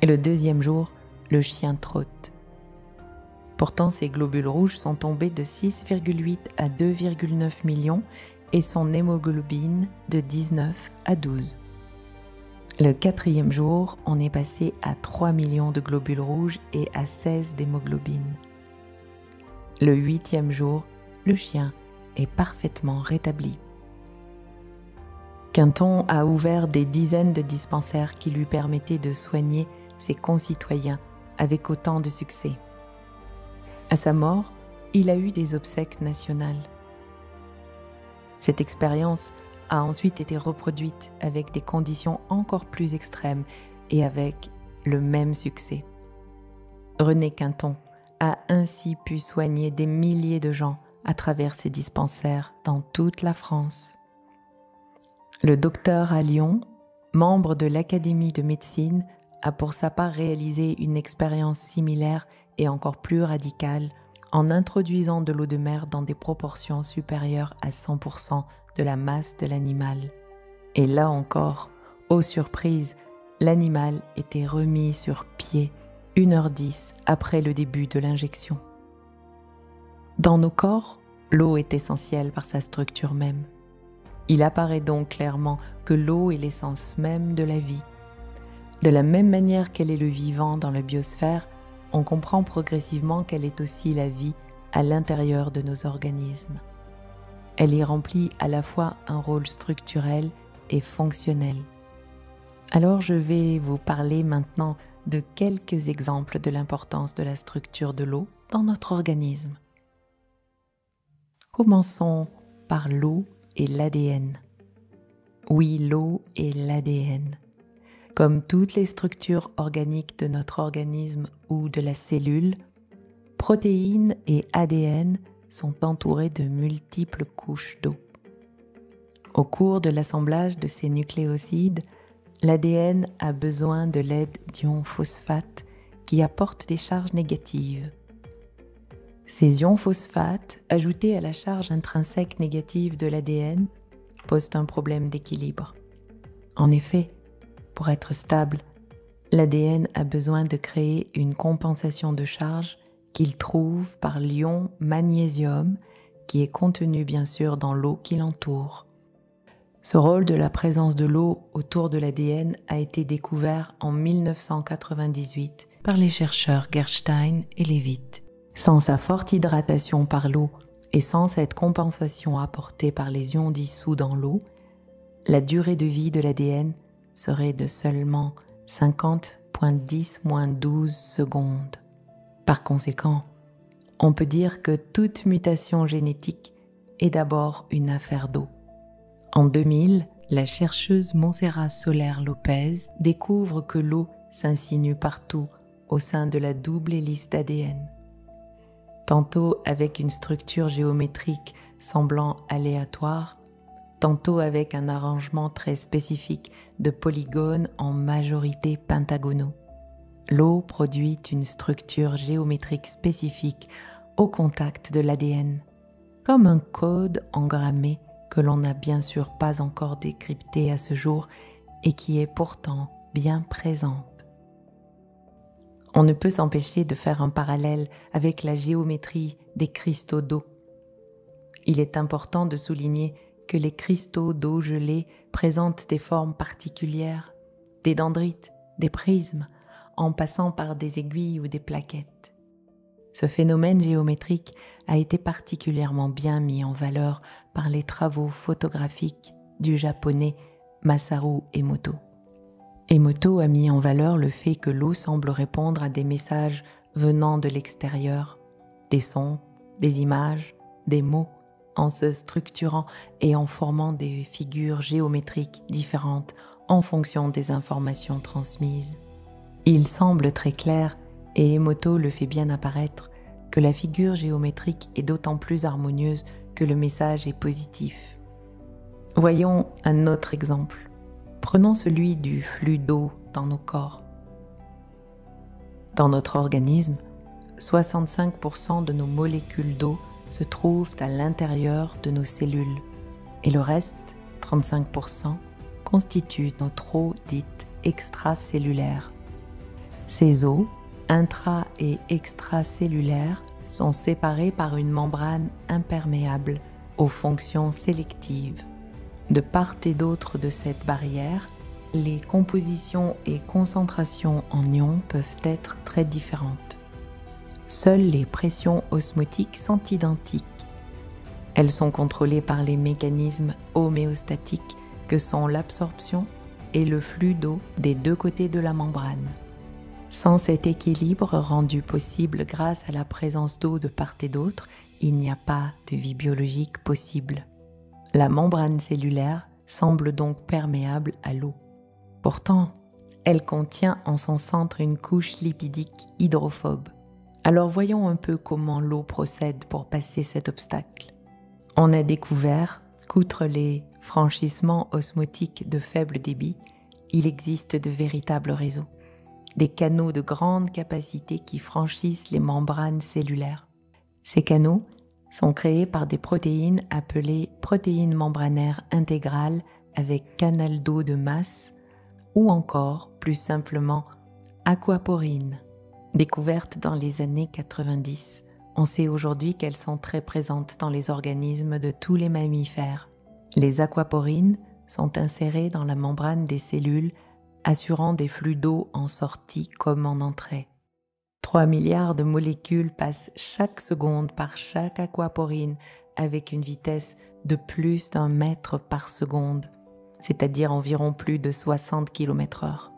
[SPEAKER 1] Et le deuxième jour, le chien trotte. Pourtant, ses globules rouges sont tombés de 6,8 à 2,9 millions et son hémoglobine de 19 à 12. Le quatrième jour, on est passé à 3 millions de globules rouges et à 16 d'hémoglobine. Le huitième jour, le chien est parfaitement rétabli. Quinton a ouvert des dizaines de dispensaires qui lui permettaient de soigner ses concitoyens avec autant de succès. À sa mort, il a eu des obsèques nationales. Cette expérience a ensuite été reproduite avec des conditions encore plus extrêmes et avec le même succès. René Quinton a ainsi pu soigner des milliers de gens à travers ses dispensaires dans toute la France. Le docteur à Lyon, membre de l'Académie de médecine, a pour sa part réalisé une expérience similaire et encore plus radicale en introduisant de l'eau de mer dans des proportions supérieures à 100% de la masse de l'animal. Et là encore, ô surprise, l'animal était remis sur pied 1h10 après le début de l'injection. Dans nos corps, l'eau est essentielle par sa structure même. Il apparaît donc clairement que l'eau est l'essence même de la vie. De la même manière qu'elle est le vivant dans la biosphère, on comprend progressivement qu'elle est aussi la vie à l'intérieur de nos organismes. Elle y remplit à la fois un rôle structurel et fonctionnel. Alors je vais vous parler maintenant de quelques exemples de l'importance de la structure de l'eau dans notre organisme. Commençons par l'eau et l'ADN. Oui, l'eau et l'ADN. Comme toutes les structures organiques de notre organisme ou de la cellule, protéines et ADN sont entourés de multiples couches d'eau. Au cours de l'assemblage de ces nucléosides, l'ADN a besoin de l'aide d'ions phosphate qui apportent des charges négatives. Ces ions phosphates, ajoutés à la charge intrinsèque négative de l'ADN, posent un problème d'équilibre. En effet, pour être stable, l'ADN a besoin de créer une compensation de charge qu'il trouve par l'ion magnésium qui est contenu bien sûr dans l'eau qui l'entoure. Ce rôle de la présence de l'eau autour de l'ADN a été découvert en 1998 par les chercheurs Gerstein et Leavitt. Sans sa forte hydratation par l'eau et sans cette compensation apportée par les ions dissous dans l'eau, la durée de vie de l'ADN serait de seulement 50,10-12 secondes. Par conséquent, on peut dire que toute mutation génétique est d'abord une affaire d'eau. En 2000, la chercheuse Montserrat Soler-Lopez découvre que l'eau s'insinue partout au sein de la double hélice d'ADN. Tantôt avec une structure géométrique semblant aléatoire, tantôt avec un arrangement très spécifique de polygones en majorité pentagonaux. L'eau produit une structure géométrique spécifique au contact de l'ADN, comme un code engrammé que l'on n'a bien sûr pas encore décrypté à ce jour et qui est pourtant bien présente. On ne peut s'empêcher de faire un parallèle avec la géométrie des cristaux d'eau. Il est important de souligner que les cristaux d'eau gelée présentent des formes particulières, des dendrites, des prismes, en passant par des aiguilles ou des plaquettes. Ce phénomène géométrique a été particulièrement bien mis en valeur par les travaux photographiques du japonais Masaru Emoto. Emoto a mis en valeur le fait que l'eau semble répondre à des messages venant de l'extérieur, des sons, des images, des mots, en se structurant et en formant des figures géométriques différentes en fonction des informations transmises. Il semble très clair, et Emoto le fait bien apparaître, que la figure géométrique est d'autant plus harmonieuse que le message est positif. Voyons un autre exemple. Prenons celui du flux d'eau dans nos corps. Dans notre organisme, 65% de nos molécules d'eau se trouvent à l'intérieur de nos cellules et le reste, 35%, constituent notre eau dite extracellulaire. Ces eaux, intra- et extracellulaires, sont séparées par une membrane imperméable aux fonctions sélectives. De part et d'autre de cette barrière, les compositions et concentrations en ions peuvent être très différentes. Seules les pressions osmotiques sont identiques. Elles sont contrôlées par les mécanismes homéostatiques que sont l'absorption et le flux d'eau des deux côtés de la membrane. Sans cet équilibre rendu possible grâce à la présence d'eau de part et d'autre, il n'y a pas de vie biologique possible. La membrane cellulaire semble donc perméable à l'eau. Pourtant, elle contient en son centre une couche lipidique hydrophobe. Alors voyons un peu comment l'eau procède pour passer cet obstacle. On a découvert qu'outre les franchissements osmotiques de faible débit, il existe de véritables réseaux. Des canaux de grande capacité qui franchissent les membranes cellulaires. Ces canaux sont créés par des protéines appelées protéines membranaires intégrales avec canal d'eau de masse ou encore, plus simplement, aquaporines. Découvertes dans les années 90, on sait aujourd'hui qu'elles sont très présentes dans les organismes de tous les mammifères. Les aquaporines sont insérées dans la membrane des cellules assurant des flux d'eau en sortie comme en entrée. 3 milliards de molécules passent chaque seconde par chaque aquaporine avec une vitesse de plus d'1 mètre par seconde, c'est-à-dire environ plus de 60 km/h.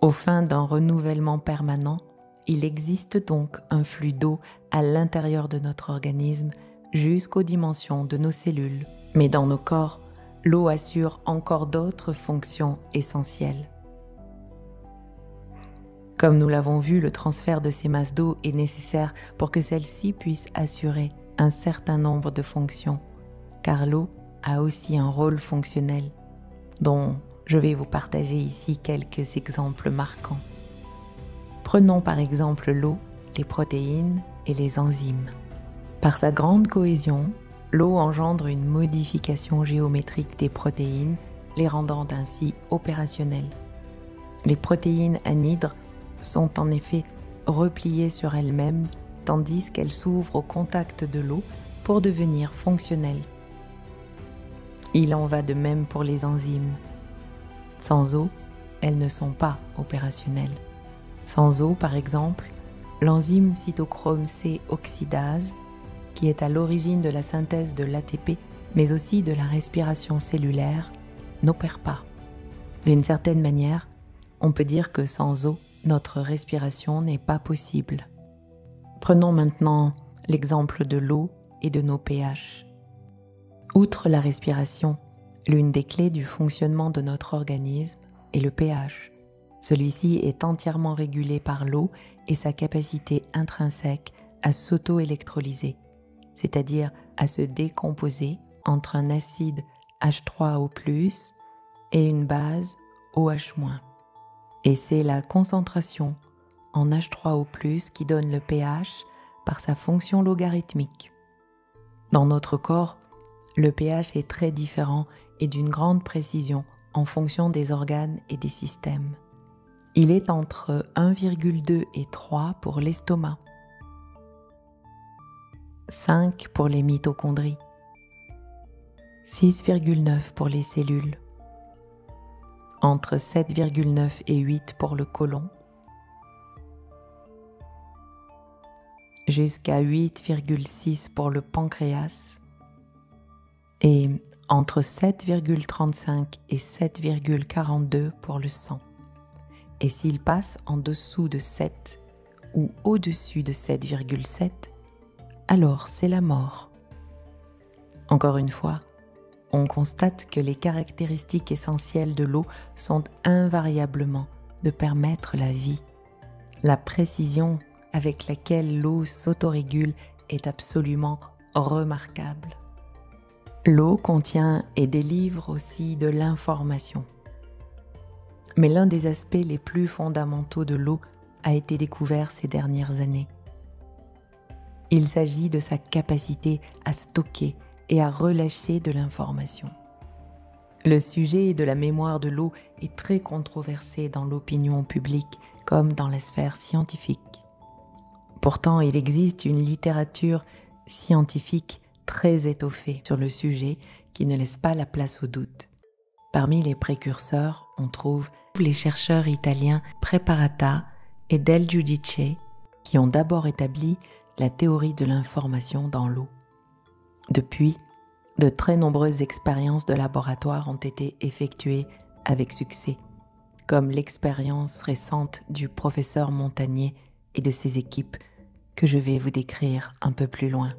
[SPEAKER 1] Au fin d'un renouvellement permanent, il existe donc un flux d'eau à l'intérieur de notre organisme jusqu'aux dimensions de nos cellules. Mais dans nos corps, l'eau assure encore d'autres fonctions essentielles. Comme nous l'avons vu, le transfert de ces masses d'eau est nécessaire pour que celles-ci puissent assurer un certain nombre de fonctions, car l'eau a aussi un rôle fonctionnel, dont je vais vous partager ici quelques exemples marquants. Prenons par exemple l'eau, les protéines et les enzymes. Par sa grande cohésion, l'eau engendre une modification géométrique des protéines, les rendant ainsi opérationnelles. Les protéines anhydres sont en effet repliées sur elles-mêmes tandis qu'elles s'ouvrent au contact de l'eau pour devenir fonctionnelle. Il en va de même pour les enzymes. Sans eau, elles ne sont pas opérationnelles. Sans eau, par exemple, l'enzyme cytochrome C oxydase, qui est à l'origine de la synthèse de l'ATP, mais aussi de la respiration cellulaire, n'opère pas. D'une certaine manière, on peut dire que sans eau, notre respiration n'est pas possible. Prenons maintenant l'exemple de l'eau et de nos pH. Outre la respiration, l'une des clés du fonctionnement de notre organisme est le pH. Celui-ci est entièrement régulé par l'eau et sa capacité intrinsèque à s'auto-électrolyser, c'est-à-dire à se décomposer entre un acide H3O+, et une base OH-. Et c'est la concentration en H3O+, qui donne le pH par sa fonction logarithmique. Dans notre corps, le pH est très différent et d'une grande précision en fonction des organes et des systèmes. Il est entre 1,2 et 3 pour l'estomac, 5 pour les mitochondries, 6,9 pour les cellules, entre 7,9 et 8 pour le côlon, jusqu'à 8,6 pour le pancréas et entre 7,35 et 7,42 pour le sang. Et s'il passe en dessous de 7 ou au-dessus de 7,7, alors c'est la mort. Encore une fois, on constate que les caractéristiques essentielles de l'eau sont invariablement de permettre la vie. La précision avec laquelle l'eau s'autorégule est absolument remarquable. L'eau contient et délivre aussi de l'information. Mais l'un des aspects les plus fondamentaux de l'eau a été découvert ces dernières années. Il s'agit de sa capacité à stocker et à relâcher de l'information. Le sujet de la mémoire de l'eau est très controversé dans l'opinion publique comme dans la sphère scientifique. Pourtant, il existe une littérature scientifique très étoffée sur le sujet qui ne laisse pas la place au doute. Parmi les précurseurs, on trouve les chercheurs italiens Preparata et Del Giudice qui ont d'abord établi la théorie de l'information dans l'eau. Depuis, de très nombreuses expériences de laboratoire ont été effectuées avec succès, comme l'expérience récente du professeur Montagnier et de ses équipes que je vais vous décrire un peu plus loin.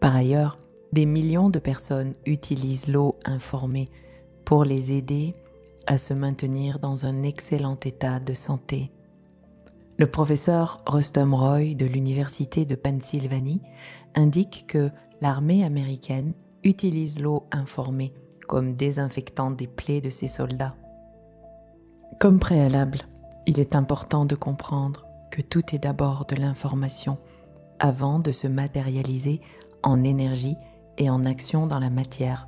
[SPEAKER 1] Par ailleurs, des millions de personnes utilisent l'eau informée pour les aider à se maintenir dans un excellent état de santé. Le professeur Rustum Roy de l'Université de Pennsylvanie indique que l'armée américaine utilise l'eau informée comme désinfectant des plaies de ses soldats. Comme préalable, il est important de comprendre que tout est d'abord de l'information avant de se matérialiser en énergie et en action dans la matière.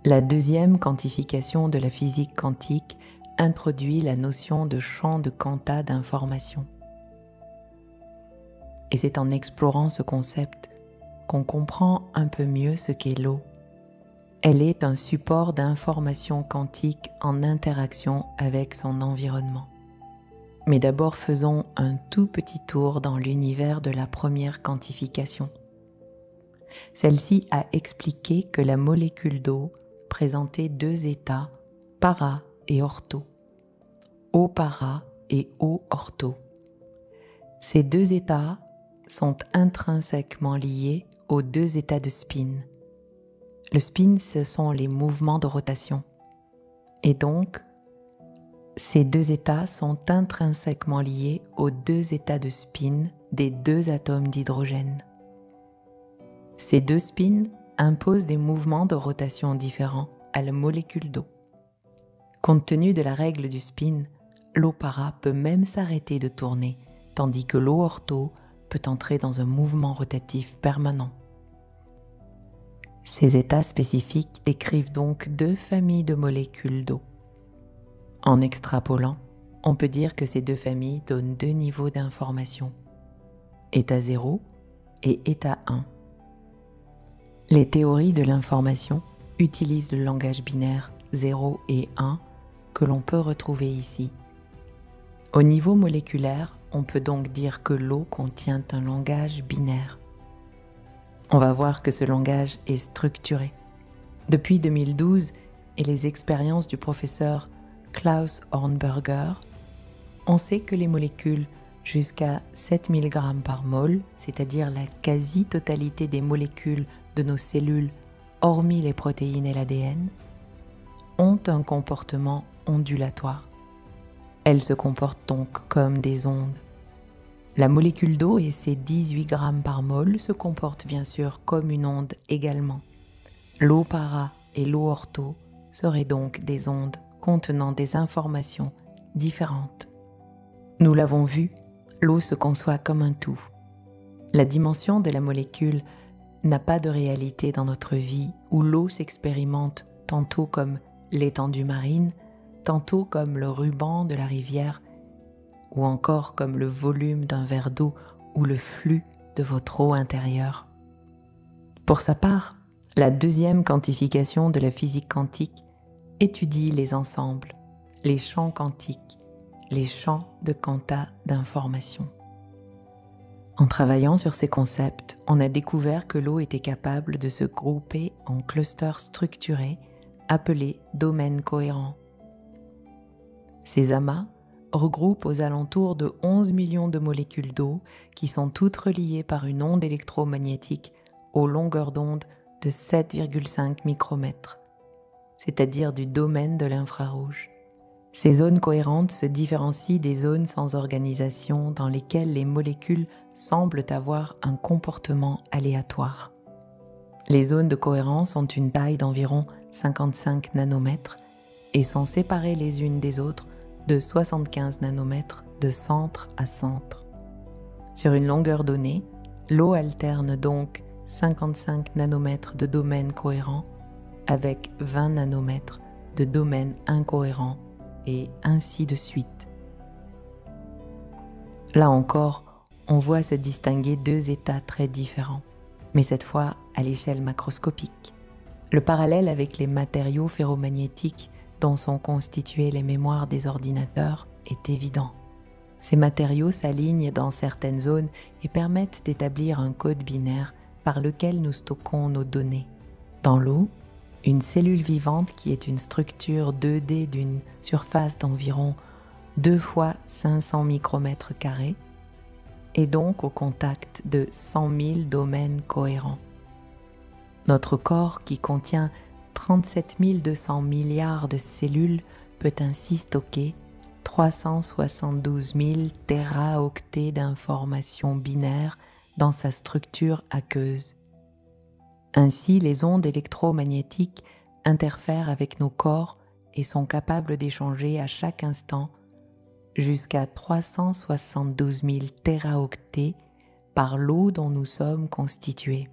[SPEAKER 1] La deuxième quantification de la physique quantique introduit la notion de champ de quanta d'information. Et c'est en explorant ce concept qu'on comprend un peu mieux ce qu'est l'eau. Elle est un support d'information quantique en interaction avec son environnement. Mais d'abord, faisons un tout petit tour dans l'univers de la première quantification. Celle-ci a expliqué que la molécule d'eau présentait deux états, para et ortho, eau para et eau ortho. Ces deux états sont intrinsèquement liés aux deux états de spin. Le spin, ce sont les mouvements de rotation. Et donc, ces deux états sont intrinsèquement liés aux deux états de spin des deux atomes d'hydrogène. Ces deux spins imposent des mouvements de rotation différents à la molécule d'eau. Compte tenu de la règle du spin, l'eau para peut même s'arrêter de tourner, tandis que l'eau ortho peut entrer dans un mouvement rotatif permanent. Ces états spécifiques décrivent donc deux familles de molécules d'eau. En extrapolant, on peut dire que ces deux familles donnent deux niveaux d'information, état 0 et état 1. Les théories de l'information utilisent le langage binaire 0 et 1 que l'on peut retrouver ici. Au niveau moléculaire, on peut donc dire que l'eau contient un langage binaire. On va voir que ce langage est structuré. Depuis 2012 et les expériences du professeur Klaus Hornberger, on sait que les molécules jusqu'à 7000 g par mol, c'est-à-dire la quasi-totalité des molécules de nos cellules, hormis les protéines et l'ADN, ont un comportement ondulatoire. Elles se comportent donc comme des ondes. La molécule d'eau et ses 18 g par mol se comportent bien sûr comme une onde également. L'eau para et l'eau ortho seraient donc des ondes contenant des informations différentes. Nous l'avons vu, l'eau se conçoit comme un tout. La dimension de la molécule n'a pas de réalité dans notre vie où l'eau s'expérimente tantôt comme l'étendue marine, tantôt comme le ruban de la rivière ou encore comme le volume d'un verre d'eau ou le flux de votre eau intérieure. Pour sa part, la deuxième quantification de la physique quantique étudie les ensembles, les champs quantiques, les champs de quanta d'information. En travaillant sur ces concepts, on a découvert que l'eau était capable de se grouper en clusters structurés appelés domaines cohérents. Ces amas regroupent aux alentours de 11 millions de molécules d'eau qui sont toutes reliées par une onde électromagnétique aux longueurs d'onde de 7,5 micromètres, c'est-à-dire du domaine de l'infrarouge. Ces zones cohérentes se différencient des zones sans organisation dans lesquelles les molécules semblent avoir un comportement aléatoire. Les zones de cohérence ont une taille d'environ 55 nanomètres et sont séparées les unes des autres de 75 nanomètres de centre à centre. Sur une longueur donnée, l'eau alterne donc 55 nanomètres de domaine cohérent avec 20 nanomètres de domaine incohérent et ainsi de suite. Là encore, on voit se distinguer deux états très différents, mais cette fois à l'échelle macroscopique. Le parallèle avec les matériaux ferromagnétiques dont sont constituées les mémoires des ordinateurs est évident. Ces matériaux s'alignent dans certaines zones et permettent d'établir un code binaire par lequel nous stockons nos données. Dans l'eau, une cellule vivante qui est une structure 2D d'une surface d'environ 2 fois 500 micromètres carrés est donc au contact de 100 000 domaines cohérents. Notre corps, qui contient 37 200 milliards de cellules, peut ainsi stocker 372 000 téraoctets d'informations binaires dans sa structure aqueuse. Ainsi, les ondes électromagnétiques interfèrent avec nos corps et sont capables d'échanger à chaque instant jusqu'à 372 000 téraoctets par l'eau dont nous sommes constitués.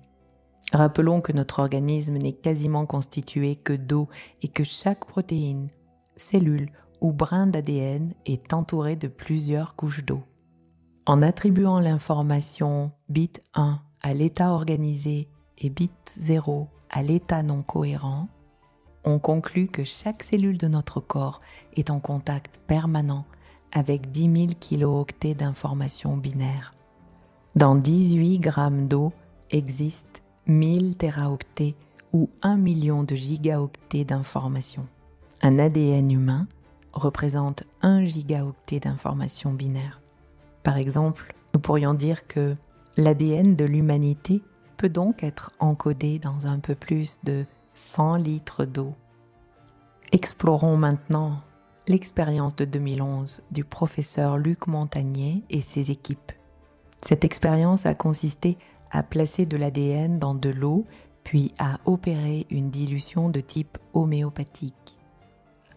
[SPEAKER 1] Rappelons que notre organisme n'est quasiment constitué que d'eau et que chaque protéine, cellule ou brin d'ADN est entouré de plusieurs couches d'eau. En attribuant l'information bit 1 à l'état organisé et bit 0 à l'état non cohérent, on conclut que chaque cellule de notre corps est en contact permanent avec 10 000 kilooctets d'informations binaires. Dans 18 grammes d'eau existent 1000 téraoctets ou 1 million de gigaoctets d'informations. Un ADN humain représente 1 gigaoctet d'informations binaires. Par exemple, nous pourrions dire que l'ADN de l'humanité peut donc être encodé dans un peu plus de 100 litres d'eau. Explorons maintenant l'expérience de 2011 du professeur Luc Montagnier et ses équipes. Cette expérience a consisté à placer de l'ADN dans de l'eau, puis à opérer une dilution de type homéopathique.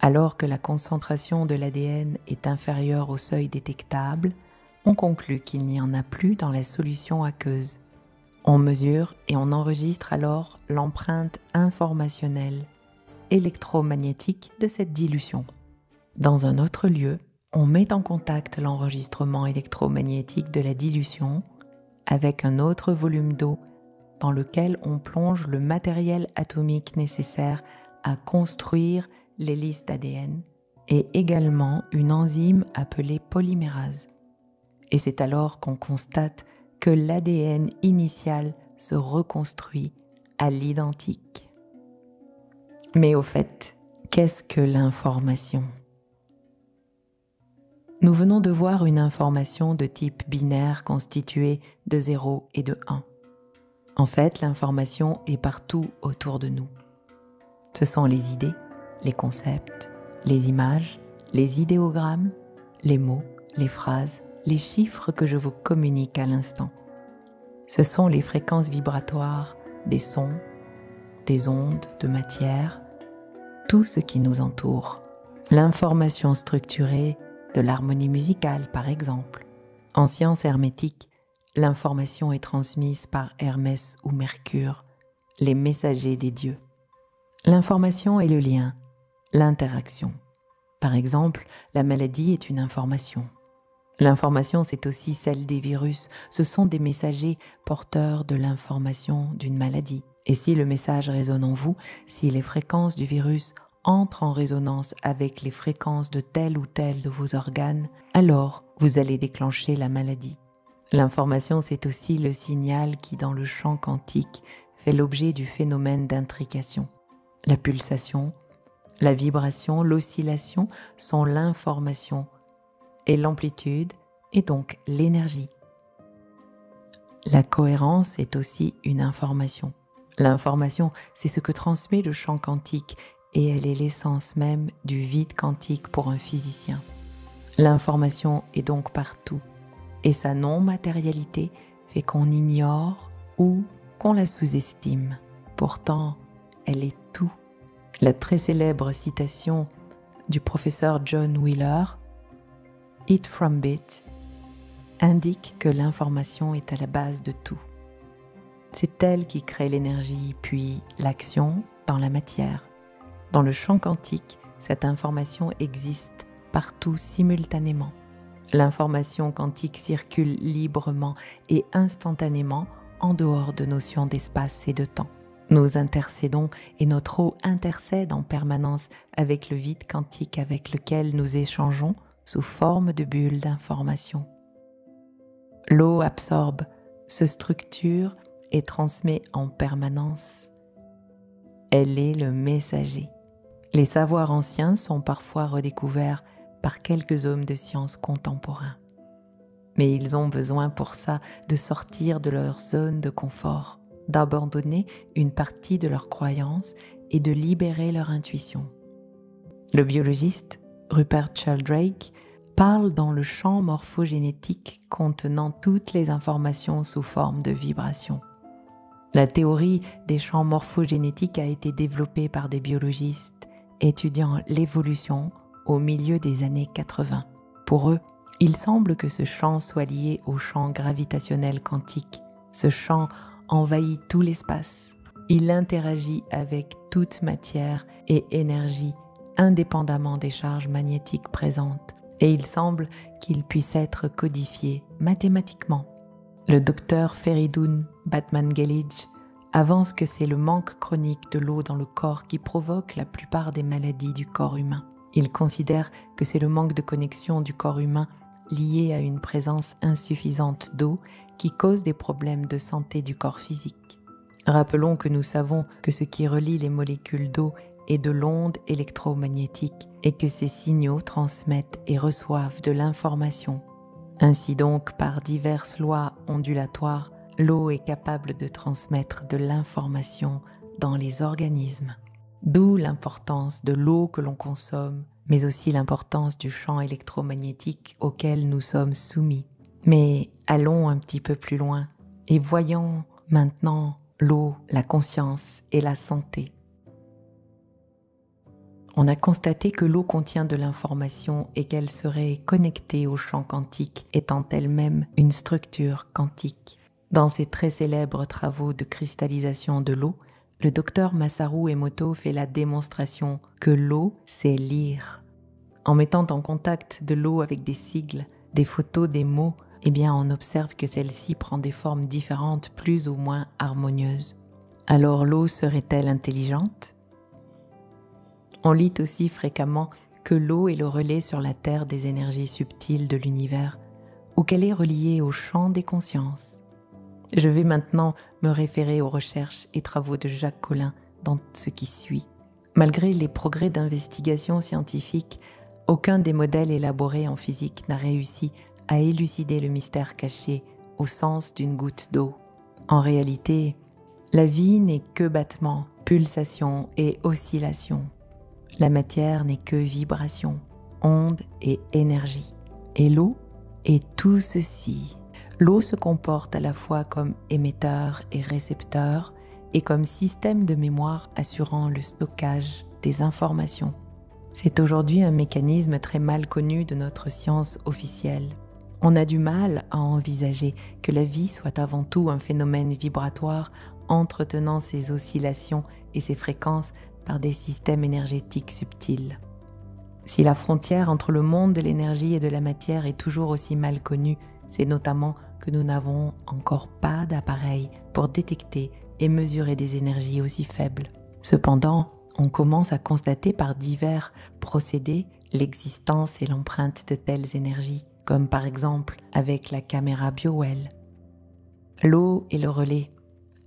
[SPEAKER 1] Alors que la concentration de l'ADN est inférieure au seuil détectable, on conclut qu'il n'y en a plus dans la solution aqueuse. On mesure et on enregistre alors l'empreinte informationnelle électromagnétique de cette dilution. Dans un autre lieu, on met en contact l'enregistrement électromagnétique de la dilution avec un autre volume d'eau dans lequel on plonge le matériel atomique nécessaire à construire l'hélice d'ADN et également une enzyme appelée polymérase. Et c'est alors qu'on constate que l'ADN initial se reconstruit à l'identique. Mais au fait, qu'est-ce que l'information ? Nous venons de voir une information de type binaire constituée de 0 et de 1. En fait, l'information est partout autour de nous. Ce sont les idées, les concepts, les images, les idéogrammes, les mots, les phrases, les chiffres que je vous communique à l'instant. Ce sont les fréquences vibratoires des sons, des ondes de matière, tout ce qui nous entoure. L'information structurée de l'harmonie musicale, par exemple. En science hermétique, l'information est transmise par Hermès ou Mercure, les messagers des dieux. L'information est le lien, l'interaction. Par exemple, la maladie est une information. L'information, c'est aussi celle des virus. Ce sont des messagers porteurs de l'information d'une maladie. Et si le message résonne en vous, si les fréquences du virus entrent en résonance avec les fréquences de tel ou tel de vos organes, alors vous allez déclencher la maladie. L'information, c'est aussi le signal qui, dans le champ quantique, fait l'objet du phénomène d'intrication. La pulsation, la vibration, l'oscillation sont l'information et l'amplitude est donc l'énergie. La cohérence est aussi une information. L'information, c'est ce que transmet le champ quantique et elle est l'essence même du vide quantique pour un physicien. L'information est donc partout et sa non-matérialité fait qu'on ignore ou qu'on la sous-estime. Pourtant, elle est tout. La très célèbre citation du professeur John Wheeler, « Eat from bit », indique que l'information est à la base de tout. C'est elle qui crée l'énergie, puis l'action dans la matière. Dans le champ quantique, cette information existe partout simultanément. L'information quantique circule librement et instantanément en dehors de notions d'espace et de temps. Nous intercédons et notre eau intercède en permanence avec le vide quantique avec lequel nous échangeons sous forme de bulles d'information. L'eau absorbe, se structure et transmet en permanence. Elle est le messager. Les savoirs anciens sont parfois redécouverts par quelques hommes de science contemporains. Mais ils ont besoin pour ça de sortir de leur zone de confort, d'abandonner une partie de leurs croyances et de libérer leur intuition. Le biologiste Rupert Sheldrake parle dans le champ morphogénétique contenant toutes les informations sous forme de vibrations. La théorie des champs morphogénétiques a été développée par des biologistes étudiant l'évolution au milieu des années 80. Pour eux, il semble que ce champ soit lié au champ gravitationnel quantique. Ce champ envahit tout l'espace. Il interagit avec toute matière et énergie indépendamment des charges magnétiques présentes. Et il semble qu'il puisse être codifié mathématiquement. Le docteur Feridoun Batmanghelidj avance que c'est le manque chronique de l'eau dans le corps qui provoque la plupart des maladies du corps humain. Il considère que c'est le manque de connexion du corps humain lié à une présence insuffisante d'eau qui cause des problèmes de santé du corps physique. Rappelons que nous savons que ce qui relie les molécules d'eau est de l'onde électromagnétique et que ces signaux transmettent et reçoivent de l'information. Ainsi donc, par diverses lois ondulatoires, l'eau est capable de transmettre de l'information dans les organismes. D'où l'importance de l'eau que l'on consomme, mais aussi l'importance du champ électromagnétique auquel nous sommes soumis. Mais allons un petit peu plus loin et voyons maintenant l'eau, la conscience et la santé. On a constaté que l'eau contient de l'information et qu'elle serait connectée au champ quantique, étant elle-même une structure quantique. Dans ses très célèbres travaux de cristallisation de l'eau, le docteur Masaru Emoto fait la démonstration que l'eau sait lire. En mettant en contact de l'eau avec des sigles, des photos, des mots, eh bien on observe que celle-ci prend des formes différentes, plus ou moins harmonieuses. Alors l'eau serait-elle intelligente? On lit aussi fréquemment que l'eau est le relais sur la Terre des énergies subtiles de l'univers, ou qu'elle est reliée au champ des consciences. Je vais maintenant me référer aux recherches et travaux de Jacques Collin dans ce qui suit. Malgré les progrès d'investigation scientifique, aucun des modèles élaborés en physique n'a réussi à élucider le mystère caché au sens d'une goutte d'eau. En réalité, la vie n'est que battement, pulsation et oscillation. La matière n'est que vibration, onde et énergie. Et l'eau est tout ceci. L'eau se comporte à la fois comme émetteur et récepteur et comme système de mémoire assurant le stockage des informations. C'est aujourd'hui un mécanisme très mal connu de notre science officielle. On a du mal à envisager que la vie soit avant tout un phénomène vibratoire entretenant ses oscillations et ses fréquences par des systèmes énergétiques subtils. Si la frontière entre le monde de l'énergie et de la matière est toujours aussi mal connue, c'est notamment que nous n'avons encore pas d'appareil pour détecter et mesurer des énergies aussi faibles. Cependant, on commence à constater par divers procédés l'existence et l'empreinte de telles énergies, comme par exemple avec la caméra BioWell. L'eau est le relais,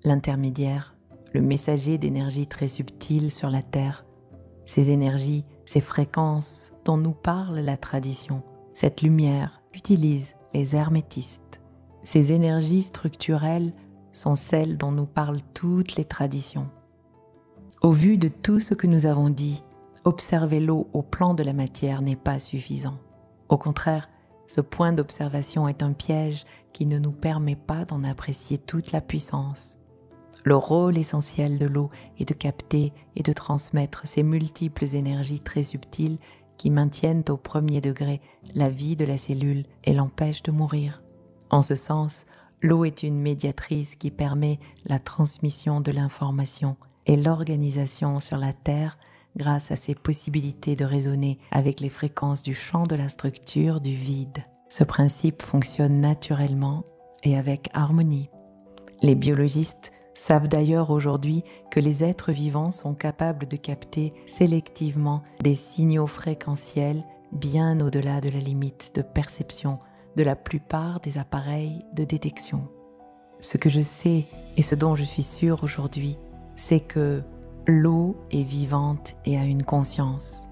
[SPEAKER 1] l'intermédiaire, le messager d'énergie très subtile sur la Terre. Ces énergies, ces fréquences dont nous parle la tradition, cette lumière qu'utilisent les hermétistes. Ces énergies structurelles sont celles dont nous parlent toutes les traditions. Au vu de tout ce que nous avons dit, observer l'eau au plan de la matière n'est pas suffisant. Au contraire, ce point d'observation est un piège qui ne nous permet pas d'en apprécier toute la puissance. Le rôle essentiel de l'eau est de capter et de transmettre ces multiples énergies très subtiles qui maintiennent au premier degré la vie de la cellule et l'empêchent de mourir. En ce sens, l'eau est une médiatrice qui permet la transmission de l'information et l'organisation sur la Terre grâce à ses possibilités de résonner avec les fréquences du champ de la structure du vide. Ce principe fonctionne naturellement et avec harmonie. Les biologistes savent d'ailleurs aujourd'hui que les êtres vivants sont capables de capter sélectivement des signaux fréquentiels bien au-delà de la limite de perception de la plupart des appareils de détection. Ce que je sais et ce dont je suis sûre aujourd'hui, c'est que l'eau est vivante et a une conscience,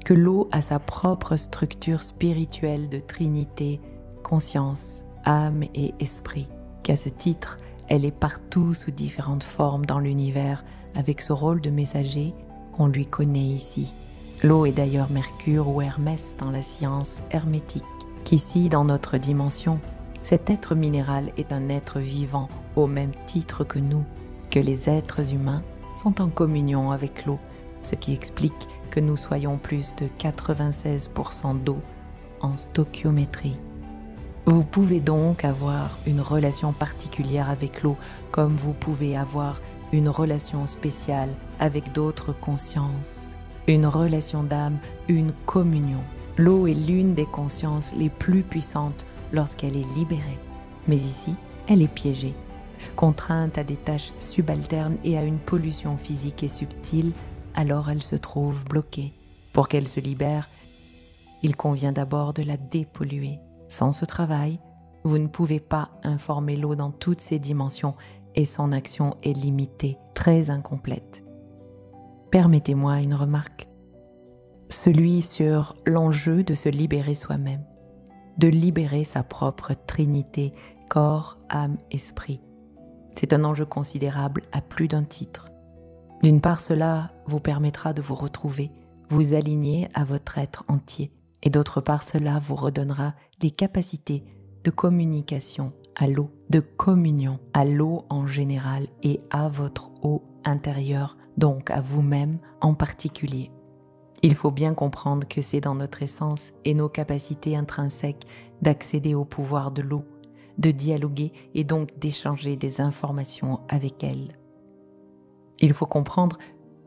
[SPEAKER 1] que l'eau a sa propre structure spirituelle de trinité, conscience, âme et esprit, qu'à ce titre, elle est partout sous différentes formes dans l'univers avec ce rôle de messager qu'on lui connaît ici. L'eau est d'ailleurs Mercure ou Hermès dans la science hermétique, qu'ici dans notre dimension, cet être minéral est un être vivant au même titre que nous, que les êtres humains sont en communion avec l'eau, ce qui explique que nous soyons plus de 96% d'eau en stoichiométrie. Vous pouvez donc avoir une relation particulière avec l'eau, comme vous pouvez avoir une relation spéciale avec d'autres consciences, une relation d'âme, une communion. L'eau est l'une des consciences les plus puissantes lorsqu'elle est libérée. Mais ici, elle est piégée, contrainte à des tâches subalternes et à une pollution physique et subtile, alors elle se trouve bloquée. Pour qu'elle se libère, il convient d'abord de la dépolluer. Sans ce travail, vous ne pouvez pas informer l'eau dans toutes ses dimensions et son action est limitée, très incomplète. Permettez-moi une remarque. Celui sur l'enjeu de se libérer soi-même, de libérer sa propre trinité, corps, âme, esprit. C'est un enjeu considérable à plus d'un titre. D'une part, cela vous permettra de vous retrouver, vous aligner à votre être entier. Et d'autre part, cela vous redonnera les capacités de communication à l'eau, de communion à l'eau en général et à votre eau intérieure, donc à vous-même en particulier. Il faut bien comprendre que c'est dans notre essence et nos capacités intrinsèques d'accéder au pouvoir de l'eau, de dialoguer et donc d'échanger des informations avec elle. Il faut comprendre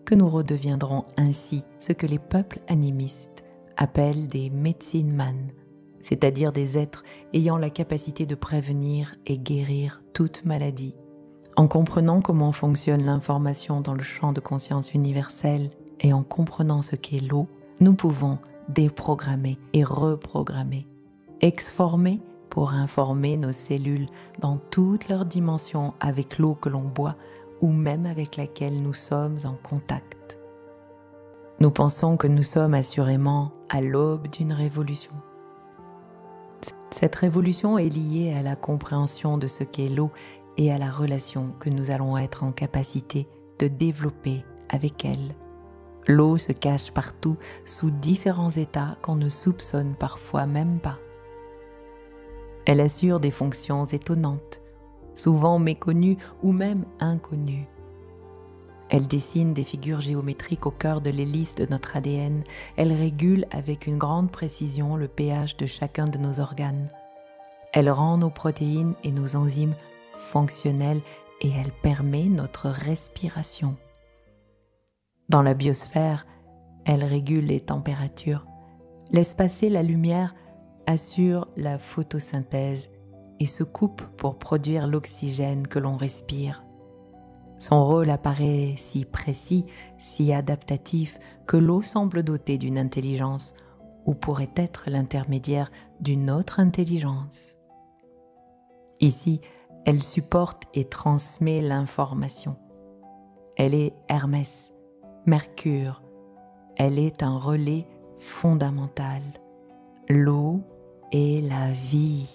[SPEAKER 1] que nous redeviendrons ainsi ce que les peuples animistes appellent des medicine man, c'est-à-dire des êtres ayant la capacité de prévenir et guérir toute maladie. En comprenant comment fonctionne l'information dans le champ de conscience universel et en comprenant ce qu'est l'eau, nous pouvons déprogrammer et reprogrammer, exformer pour informer nos cellules dans toutes leurs dimensions avec l'eau que l'on boit ou même avec laquelle nous sommes en contact. Nous pensons que nous sommes assurément à l'aube d'une révolution. Cette révolution est liée à la compréhension de ce qu'est l'eau et à la relation que nous allons être en capacité de développer avec elle. L'eau se cache partout sous différents états qu'on ne soupçonne parfois même pas. Elle assure des fonctions étonnantes, souvent méconnues ou même inconnues. Elle dessine des figures géométriques au cœur de l'hélice de notre ADN. Elle régule avec une grande précision le pH de chacun de nos organes. Elle rend nos protéines et nos enzymes fonctionnelles et elle permet notre respiration. Dans la biosphère, elle régule les températures, laisse passer la lumière, assure la photosynthèse et se coupe pour produire l'oxygène que l'on respire. Son rôle apparaît si précis, si adaptatif, que l'eau semble dotée d'une intelligence ou pourrait être l'intermédiaire d'une autre intelligence. Ici, elle supporte et transmet l'information. Elle est Hermès, Mercure. Elle est un relais fondamental. L'eau est la vie.